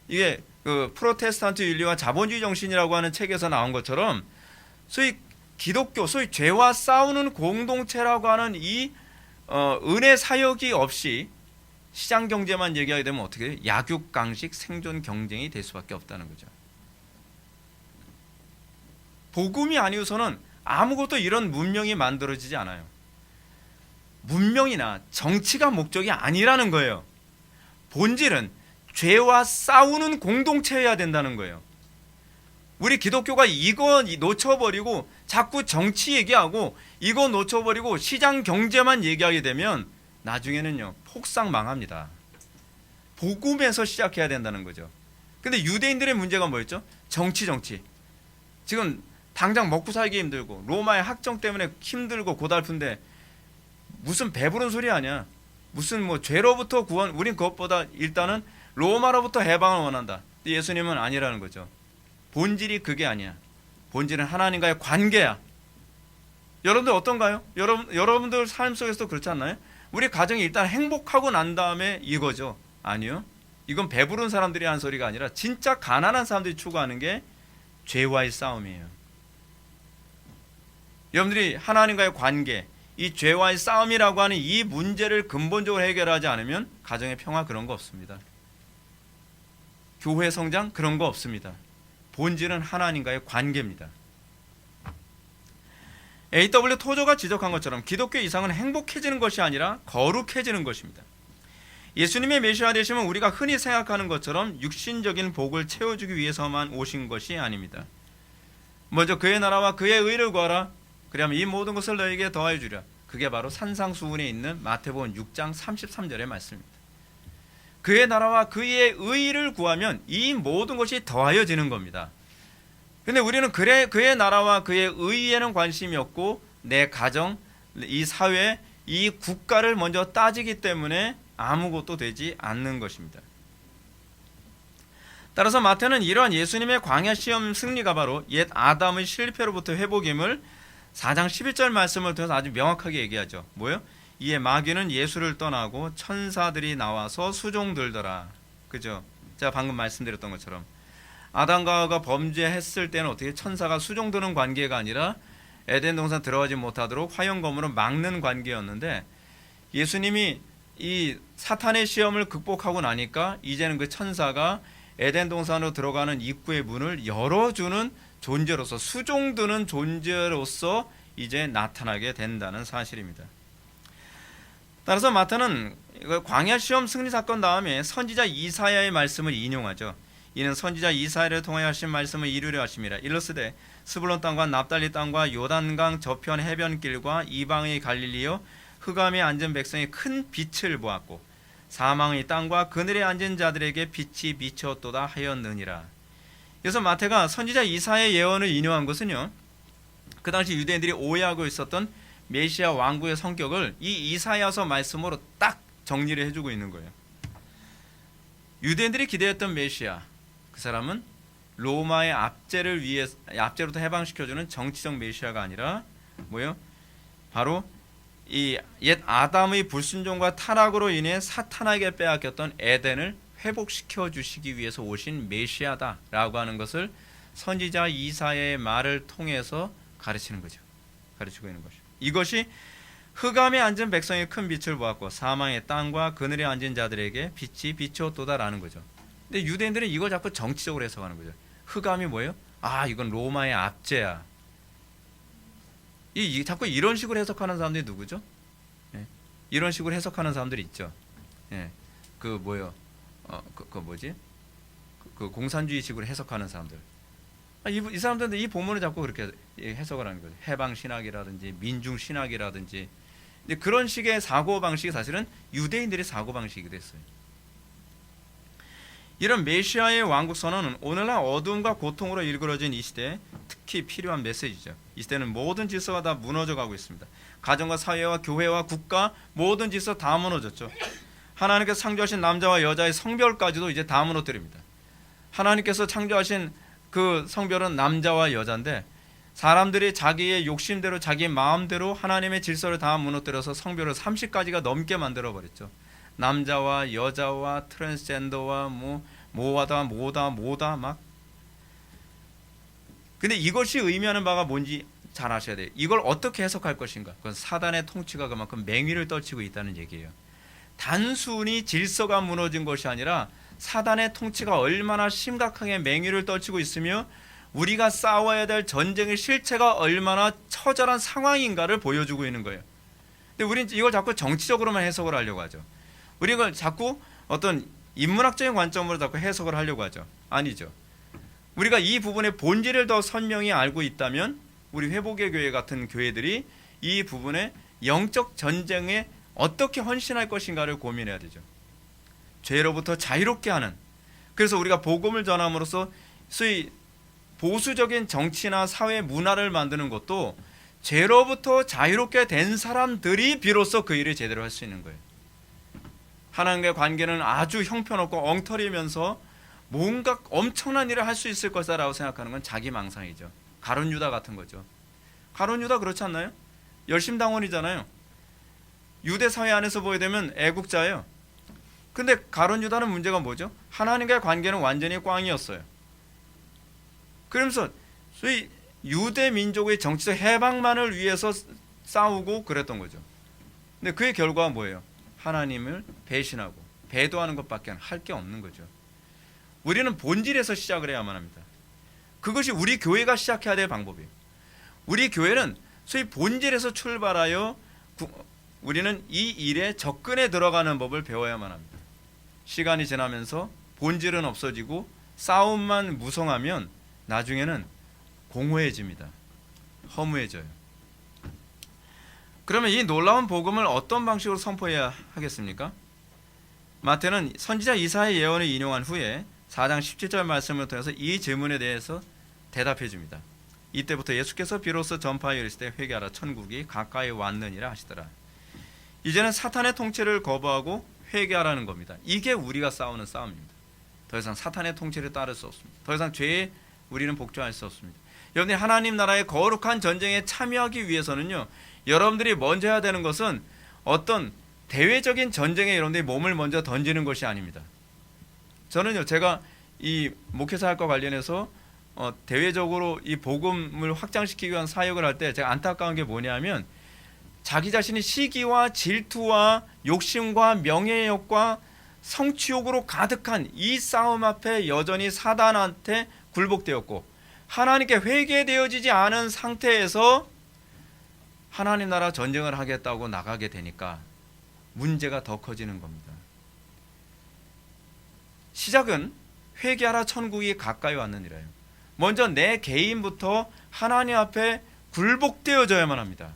이게 그 프로테스탄트 윤리와 자본주의 정신이라고 하는 책에서 나온 것처럼 소위 기독교, 소위 죄와 싸우는 공동체라고 하는 이 은혜 사역이 없이 시장 경제만 얘기하게 되면 어떻게 해요? 약육강식 생존 경쟁이 될 수밖에 없다는 거죠. 복음이 아니고서는 아무것도 이런 문명이 만들어지지 않아요. 문명이나 정치가 목적이 아니라는 거예요. 본질은 죄와 싸우는 공동체여야 된다는 거예요. 우리 기독교가 이거 놓쳐버리고 자꾸 정치 얘기하고 이거 놓쳐버리고 시장 경제만 얘기하게 되면 나중에는요 폭삭 망합니다. 복음에서 시작해야 된다는 거죠. 근데 유대인들의 문제가 뭐였죠? 정치. 지금 당장 먹고 살기 힘들고 로마의 학정 때문에 힘들고 고달픈데 무슨 배부른 소리 아니야. 무슨 뭐 죄로부터 구원, 우린 그것보다 일단은 로마로부터 해방을 원한다. 예수님은 아니라는 거죠. 본질이 그게 아니야. 본질은 하나님과의 관계야. 여러분들 어떤가요? 여러분들 삶 속에서도 그렇지 않나요? 우리 가정이 일단 행복하고 난 다음에 이거죠. 아니요. 이건 배부른 사람들이 하는 소리가 아니라 진짜 가난한 사람들이 추구하는 게 죄와의 싸움이에요. 여러분들이 하나님과의 관계, 이 죄와의 싸움이라고 하는 이 문제를 근본적으로 해결하지 않으면 가정의 평화 그런 거 없습니다. 교회 성장 그런 거 없습니다. 본질은 하나님과의 관계입니다. A.W. 토저가 지적한 것처럼 기독교 이상은 행복해지는 것이 아니라 거룩해지는 것입니다. 예수님의 메시아 되심은 우리가 흔히 생각하는 것처럼 육신적인 복을 채워주기 위해서만 오신 것이 아닙니다. 먼저 그의 나라와 그의 의를 구하라. 그리하면 이 모든 것을 너에게 더하여 주리라. 그게 바로 산상수훈에 있는 마태복음 6장 33절의 말씀입니다. 그의 나라와 그의 의를 구하면 이 모든 것이 더하여지는 겁니다. 근데 우리는 그의 나라와 그의 의에는 관심이 없고 내 가정, 이 사회, 이 국가를 먼저 따지기 때문에 아무것도 되지 않는 것입니다. 따라서 마태는 이러한 예수님의 광야 시험 승리가 바로 옛 아담의 실패로부터 회복임을 4장 11절 말씀을 통해서 아주 명확하게 얘기하죠. 뭐요? 이에 마귀는 예수를 떠나고 천사들이 나와서 수종들더라. 그죠? 제가 방금 말씀드렸던 것처럼 아담과 하와가 범죄했을 때는 어떻게 천사가 수종드는 관계가 아니라 에덴 동산 들어가지 못하도록 화형검으로 막는 관계였는데 예수님이 이 사탄의 시험을 극복하고 나니까 이제는 그 천사가 에덴 동산으로 들어가는 입구의 문을 열어주는 존재로서 수종드는 존재로서 이제 나타나게 된다는 사실입니다. 따라서 마태는 광야 시험 승리 사건 다음에 선지자 이사야의 말씀을 인용하죠. 이는 선지자 이사야를 통하여 하신 말씀을 이루려 하심이라. 일러스되 스불론 땅과 납달리 땅과 요단강 저편 해변길과 이방의 갈릴리요 흑암에 앉은 백성이 큰 빛을 보았고 사망의 땅과 그늘에 앉은 자들에게 빛이 비쳤도다 하였느니라. 그래서 마태가 선지자 이사야의 예언을 인용한 것은요, 그 당시 유대인들이 오해하고 있었던 메시아 왕국의 성격을 이 이사야서 말씀으로 딱 정리를 해주고 있는 거예요. 유대인들이 기대했던 메시아, 그 사람은 로마의 압제로부터 해방시켜주는 정치적 메시아가 아니라 뭐요? 바로 이 옛 아담의 불순종과 타락으로 인해 사탄에게 빼앗겼던 에덴을 회복시켜 주시기 위해서 오신 메시아다라고 하는 것을 선지자 이사야의 말을 통해서 가르치는 거죠. 가르치고 있는 것이죠. 이것이 흑암에 앉은 백성의 큰 빛을 보았고 사망의 땅과 그늘에 앉은 자들에게 빛이 비추었도다라는 거죠. 근데 유대인들은 이걸 자꾸 정치적으로 해석하는 거죠. 흑암이 뭐예요? 아, 이건 로마의 압제야. 자꾸 이런 식으로 해석하는 사람들이 누구죠? 예. 이런 식으로 해석하는 사람들이 있죠. 예. 그 공산주의식으로 해석하는 사람들. 이 사람들은 이 본문을 자꾸 그렇게 해석을 하는 거죠. 해방 신학이라든지 민중 신학이라든지. 근데 그런 식의 사고 방식이 사실은 유대인들의 사고 방식이 됐어요. 이런 메시아의 왕국 선언은 오늘날 어두움과 고통으로 일그러진 이 시대에 특히 필요한 메시지죠. 이 시대는 모든 질서가 다 무너져 가고 있습니다. 가정과 사회와 교회와 국가 모든 질서 다 무너졌죠. 하나님께서 창조하신 남자와 여자의 성별까지도 이제 다 무너뜨립니다. 하나님께서 창조하신 그 성별은 남자와 여자인데 사람들이 자기의 욕심대로 자기 마음대로 하나님의 질서를 다 무너뜨려서 성별을 30가지가 넘게 만들어 버렸죠. 남자와 여자와 트랜스젠더와 뭐다 막. 근데 이것이 의미하는 바가 뭔지 잘 아셔야 돼요. 이걸 어떻게 해석할 것인가? 그건 사단의 통치가 그만큼 맹위를 떨치고 있다는 얘기예요. 단순히 질서가 무너진 것이 아니라 사단의 통치가 얼마나 심각하게 맹위를 떨치고 있으며 우리가 싸워야 될 전쟁의 실체가 얼마나 처절한 상황인가를 보여주고 있는 거예요. 근데 우리는 이걸 자꾸 정치적으로만 해석을 하려고 하죠. 우리는 이걸 자꾸 어떤 인문학적인 관점으로 자꾸 해석을 하려고 하죠. 아니죠. 우리가 이 부분의 본질을 더 선명히 알고 있다면 우리 회복의 교회 같은 교회들이 이 부분의 영적 전쟁에 어떻게 헌신할 것인가를 고민해야 되죠. 죄로부터 자유롭게 하는, 그래서 우리가 복음을 전함으로써 소위 보수적인 정치나 사회 문화를 만드는 것도 죄로부터 자유롭게 된 사람들이 비로소 그 일을 제대로 할 수 있는 거예요. 하나님과의 관계는 아주 형편없고 엉터리면서 뭔가 엄청난 일을 할 수 있을 것이라고 생각하는 건 자기 망상이죠. 가룟 유다 같은 거죠. 가룟 유다 그렇지 않나요? 열심당원이잖아요. 유대 사회 안에서 보게 되면 애국자예요. 근데 가룟 유다는 문제가 뭐죠? 하나님과의 관계는 완전히 꽝이었어요. 그러면서 소위 유대 민족의 정치적 해방만을 위해서 싸우고 그랬던 거죠. 근데 그의 결과가 뭐예요? 하나님을 배신하고 배도하는 것밖에 할 게 없는 거죠. 우리는 본질에서 시작을 해야만 합니다. 그것이 우리 교회가 시작해야 될 방법이에요. 우리 교회는 소위 본질에서 출발하여 우리는 이 일에 접근해 들어가는 법을 배워야만 합니다. 시간이 지나면서 본질은 없어지고 싸움만 무성하면 나중에는 공허해집니다. 허무해져요. 그러면 이 놀라운 복음을 어떤 방식으로 선포해야 하겠습니까? 마태는 선지자 이사야의 예언을 인용한 후에 4장 17절 말씀을 통해서 이 질문에 대해서 대답해 줍니다. 이때부터 예수께서 비로소 전파하여 이르시되 회개하라 천국이 가까이 왔느니라 하시더라. 이제는 사탄의 통치를 거부하고 회개하라는 겁니다. 이게 우리가 싸우는 싸움입니다. 더 이상 사탄의 통치를 따를 수 없습니다. 더 이상 죄에 우리는 복종할 수 없습니다. 여러분이 하나님 나라의 거룩한 전쟁에 참여하기 위해서는요, 여러분들이 먼저 해야 되는 것은 어떤 대외적인 전쟁에 여러분들이 몸을 먼저 던지는 것이 아닙니다. 저는요, 제가 이 목회사학과 관련해서 대외적으로 이 복음을 확장시키기 위한 사역을 할 때 제가 안타까운 게 뭐냐면 자기 자신이 시기와 질투와 욕심과 명예욕과 성취욕으로 가득한 이 싸움 앞에 여전히 사단한테 굴복되었고 하나님께 회개되어지지 않은 상태에서 하나님 나라 전쟁을 하겠다고 나가게 되니까 문제가 더 커지는 겁니다. 시작은 회개하라 천국이 가까이 왔느니라요. 먼저 내 개인부터 하나님 앞에 굴복되어져야만 합니다.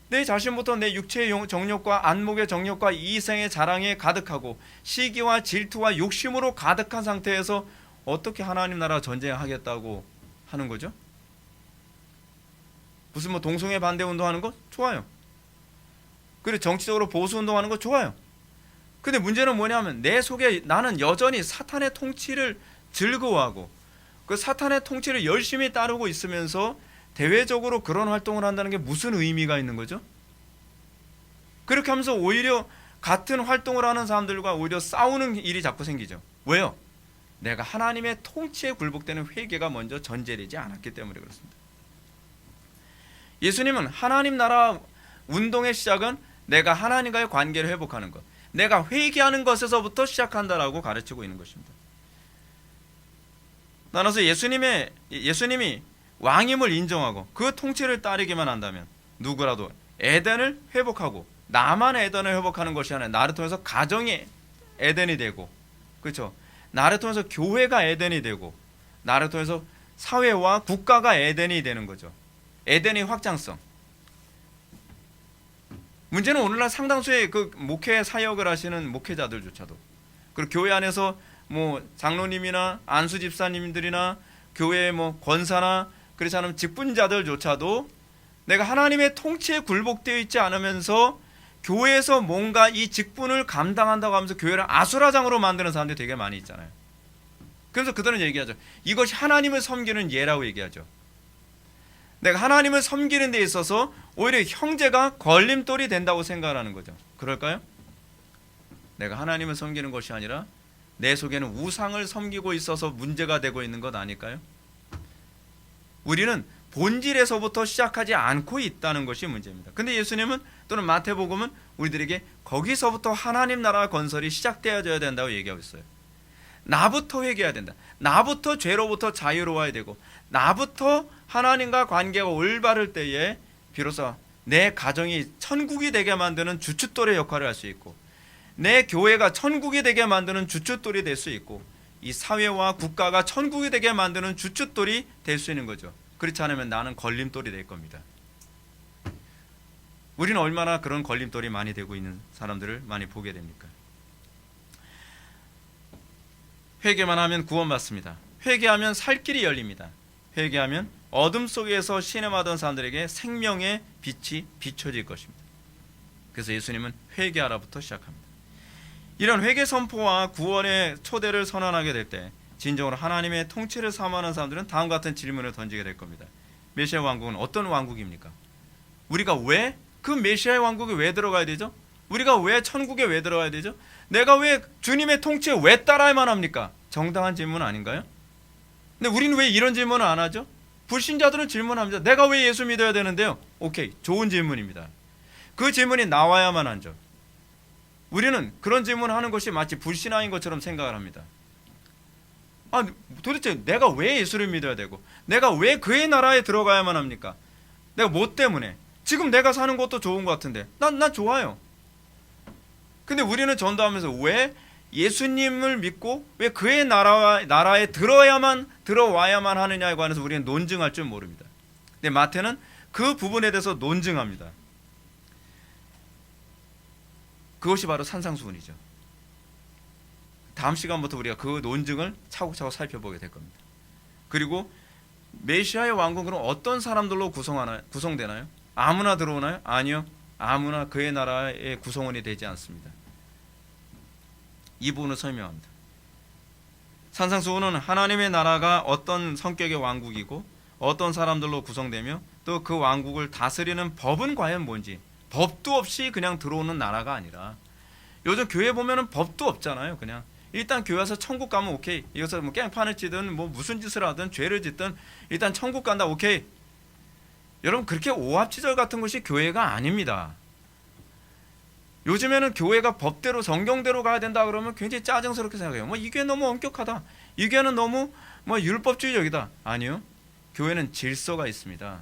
내 자신부터 내 육체의 정욕과 안목의 정욕과 이생의 자랑에 가득하고 시기와 질투와 욕심으로 가득한 상태에서 어떻게 하나님 나라 전쟁하겠다고 하는 거죠? 무슨 뭐 동성애 반대 운동하는 거 좋아요. 그리고 정치적으로 보수 운동하는 거 좋아요. 근데 문제는 뭐냐면 내 속에 나는 여전히 사탄의 통치를 즐거워하고 그 사탄의 통치를 열심히 따르고 있으면서 대외적으로 그런 활동을 한다는 게 무슨 의미가 있는 거죠? 그렇게 하면서 오히려 같은 활동을 하는 사람들과 오히려 싸우는 일이 자꾸 생기죠. 왜요? 내가 하나님의 통치에 굴복되는 회개가 먼저 전제되지 않았기 때문에 그렇습니다. 예수님은 하나님 나라 운동의 시작은 내가 하나님과의 관계를 회복하는 것, 내가 회개하는 것에서부터 시작한다라고 가르치고 있는 것입니다. 나눠서 예수님이 왕임을 인정하고 그 통치를 따르기만 한다면 누구라도 에덴을 회복하고 나만 에덴을 회복하는 것이 아니라 나를 통해서 가정이 에덴이 되고, 그렇죠? 나를 통해서 교회가 에덴이 되고 나를 통해서 사회와 국가가 에덴이 되는 거죠. 에덴의 확장성. 문제는 오늘날 상당수의 그 목회 사역을 하시는 목회자들조차도, 그리고 교회 안에서 뭐 장로님이나 안수 집사님들이나 교회의 뭐 권사나 그렇지 않으면 직분자들조차도 내가 하나님의 통치에 굴복되어 있지 않으면서 교회에서 뭔가 이 직분을 감당한다고 하면서 교회를 아수라장으로 만드는 사람들이 되게 많이 있잖아요. 그래서 그들은 얘기하죠. 이것이 하나님을 섬기는 예라고 얘기하죠. 내가 하나님을 섬기는 데 있어서 오히려 형제가 걸림돌이 된다고 생각하는 거죠. 그럴까요? 내가 하나님을 섬기는 것이 아니라 내 속에는 우상을 섬기고 있어서 문제가 되고 있는 것 아닐까요? 우리는 본질에서부터 시작하지 않고 있다는 것이 문제입니다. 근데 예수님은 또는 마태복음은 우리들에게 거기서부터 하나님 나라 건설이 시작되어져야 된다고 얘기하고 있어요. 나부터 회개해야 된다. 나부터 죄로부터 자유로워야 되고, 나부터 하나님과 관계가 올바를 때에 비로소 내 가정이 천국이 되게 만드는 주춧돌의 역할을 할 수 있고, 내 교회가 천국이 되게 만드는 주춧돌이 될 수 있고, 이 사회와 국가가 천국이 되게 만드는 주춧돌이 될 수 있는 거죠. 그렇지 않으면 나는 걸림돌이 될 겁니다. 우리는 얼마나 그런 걸림돌이 많이 되고 있는 사람들을 많이 보게 됩니까? 회개만 하면 구원받습니다. 회개하면 살 길이 열립니다. 회개하면 어둠 속에서 신음하던 사람들에게 생명의 빛이 비춰질 것입니다. 그래서 예수님은 회개하라부터 시작합니다. 이런 회개 선포와 구원의 초대를 선언하게 될 때 진정으로 하나님의 통치를 사모하는 사람들은 다음과 같은 질문을 던지게 될 겁니다. 메시아 왕국은 어떤 왕국입니까? 우리가 왜 그 메시아의 왕국에 왜 들어가야 되죠? 우리가 왜 천국에 왜 들어가야 되죠? 내가 왜 주님의 통치에 왜 따라야만 합니까? 정당한 질문 아닌가요? 근데 우리는 왜 이런 질문을 안 하죠? 불신자들은 질문합니다. 내가 왜 예수 믿어야 되는데요? 오케이, 좋은 질문입니다. 그 질문이 나와야만 하죠. 우리는 그런 질문을 하는 것이 마치 불신앙인 것처럼 생각을 합니다. 도대체 내가 왜 예수를 믿어야 되고, 내가 왜 그의 나라에 들어가야만 합니까? 내가 뭐 때문에? 지금 내가 사는 것도 좋은 것 같은데 난 좋아요. 근데 우리는 전도하면서 왜 예수님을 믿고 왜 그의 나라에 들어와야만 하느냐에 관해서 우리는 논증할 줄 모릅니다. 근데 마태는 그 부분에 대해서 논증합니다. 그것이 바로 산상수훈이죠. 다음 시간부터 우리가 그 논증을 차곡차곡 살펴보게 될 겁니다. 그리고 메시아의 왕국은 그럼 어떤 사람들로 구성되나요? 아무나 들어오나요? 아니요. 아무나 그의 나라의 구성원이 되지 않습니다. 이 부분을 설명합니다. 산상수훈은 하나님의 나라가 어떤 성격의 왕국이고 어떤 사람들로 구성되며 또 그 왕국을 다스리는 법은 과연 뭔지, 법도 없이 그냥 들어오는 나라가 아니라, 요즘 교회 보면은 법도 없잖아요. 그냥 일단 교회 와서 천국 가면 오케이. 이것을 뭐 깽판을 치든 뭐 무슨 짓을 하든 죄를 짓든 일단 천국 간다, 오케이. 여러분, 그렇게 오합지졸 같은 것이 교회가 아닙니다. 요즘에는 교회가 법대로 성경대로 가야 된다 그러면 굉장히 짜증스럽게 생각해요. 뭐 이게 너무 엄격하다, 이게는 너무 뭐 율법주의적이다. 아니요, 교회는 질서가 있습니다.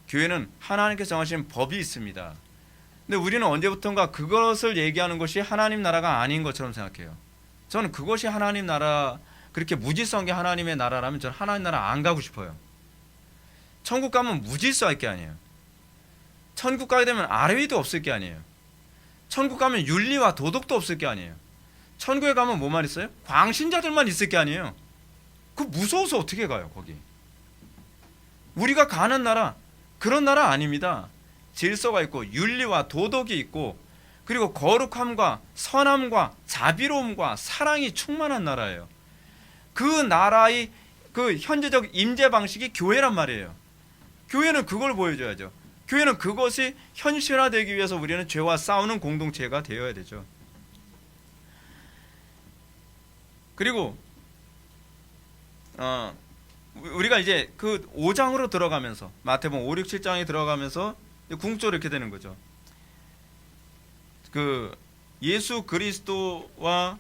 교회는 하나님께서 정하신 법이 있습니다. 근데 우리는 언제부턴가 그것을 얘기하는 것이 하나님 나라가 아닌 것처럼 생각해요. 저는 그것이 하나님 나라, 그렇게 무질서한 게 하나님의 나라라면 저는 하나님 나라 안 가고 싶어요. 천국 가면 무질서할 게 아니에요. 천국 가게 되면 아뢰위도 없을 게 아니에요. 천국 가면 윤리와 도덕도 없을 게 아니에요. 천국에 가면 뭐만 있어요? 광신자들만 있을 게 아니에요. 그 무서워서 어떻게 가요 거기? 우리가 가는 나라, 그런 나라 아닙니다. 질서가 있고 윤리와 도덕이 있고, 그리고 거룩함과 선함과 자비로움과 사랑이 충만한 나라예요. 그 나라의 그 현재적 임재 방식이 교회란 말이에요. 교회는 그걸 보여줘야죠. 교회는 그것이 현실화되기 위해서 우리는 죄와 싸우는 공동체가 되어야 되죠. 그리고 우리가 이제 그 5장으로 들어가면서, 마태복음 5, 6, 7장에 들어가면서 궁극적으로 이렇게 되는 거죠. 그 예수 그리스도와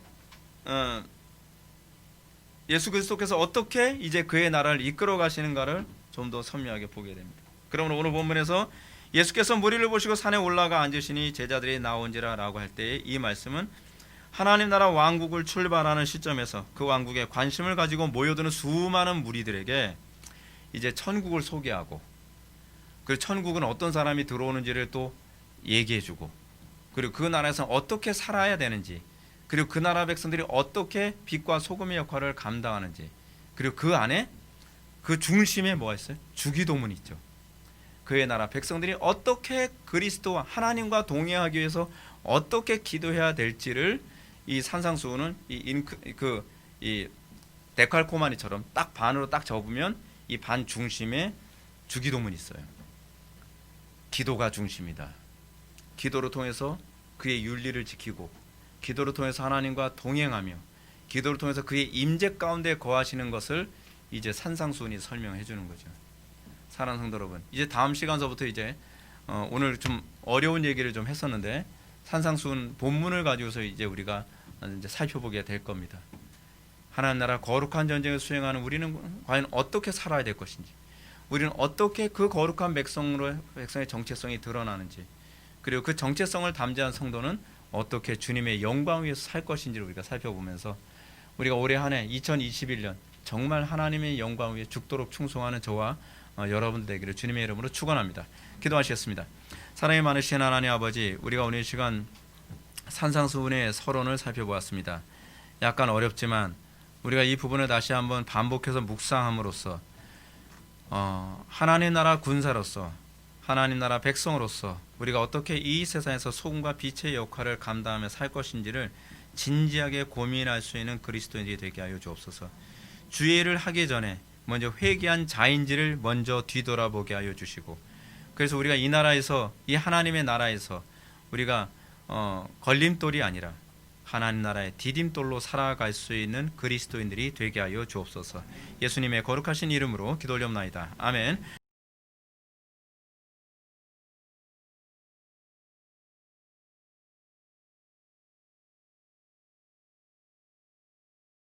예수 그리스도께서 어떻게 이제 그의 나라를 이끌어 가시는가를 좀 더 선명하게 보게 됩니다. 그러므로 오늘 본문에서 예수께서 무리를 보시고 산에 올라가 앉으시니 제자들이 나온지라 라고 할 때, 이 말씀은 하나님 나라 왕국을 출발하는 시점에서 그 왕국에 관심을 가지고 모여드는 수많은 무리들에게 이제 천국을 소개하고, 그리고 천국은 어떤 사람이 들어오는지를 또 얘기해주고, 그리고 그 나라에서 어떻게 살아야 되는지, 그리고 그 나라 백성들이 어떻게 빛과 소금의 역할을 감당하는지, 그리고 그 안에 그 중심에 뭐가 있어요? 주기도문이 있죠. 그의 나라 백성들이 어떻게 그리스도와 하나님과 동행하기 위해서 어떻게 기도해야 될지를 이 산상수훈은 이 데칼코마니처럼 딱 반으로 딱 접으면 이 반 중심에 주기도문이 있어요. 기도가 중심이다. 기도를 통해서 그의 윤리를 지키고, 기도를 통해서 하나님과 동행하며, 기도를 통해서 그의 임재 가운데 거하시는 것을 이제 산상수훈이 설명해 주는 거죠. 사랑하는 성도 여러분, 이제 다음 시간서부터 이제 오늘 좀 어려운 얘기를 좀 했었는데, 산상수훈 본문을 가지고서 이제 우리가 이제 살펴보게 될 겁니다. 하나님 나라 거룩한 전쟁을 수행하는 우리는 과연 어떻게 살아야 될 것인지, 우리는 어떻게 그 거룩한 백성의 정체성이 드러나는지, 그리고 그 정체성을 담대한 성도는 어떻게 주님의 영광 위에서 살 것인지를 우리가 살펴보면서 우리가 올해 한 해 2021년 정말 하나님의 영광 위에 죽도록 충성하는 저와 여러분 되기를 주님의 이름으로 축원합니다. 기도하시겠습니다. 사랑이 많으신 하나님 아버지, 우리가 오늘 이 시간 산상수훈의 서론을 살펴보았습니다. 약간 어렵지만 우리가 이 부분을 다시 한번 반복해서 묵상함으로써 하나님 나라 군사로서, 하나님 나라 백성으로서 우리가 어떻게 이 세상에서 소금과 빛의 역할을 감당하며 살 것인지를 진지하게 고민할 수 있는 그리스도인이 되게 하여 주옵소서. 주의를 하기 전에 먼저 회개한 자인지를 먼저 뒤돌아보게 하여 주시고, 그래서 우리가 이 나라에서, 이 하나님의 나라에서 우리가 걸림돌이 아니라 하나님 나라의 디딤돌로 살아갈 수 있는 그리스도인들이 되게 하여 주옵소서. 예수님의 거룩하신 이름으로 기도 올려옵나이다. 아멘.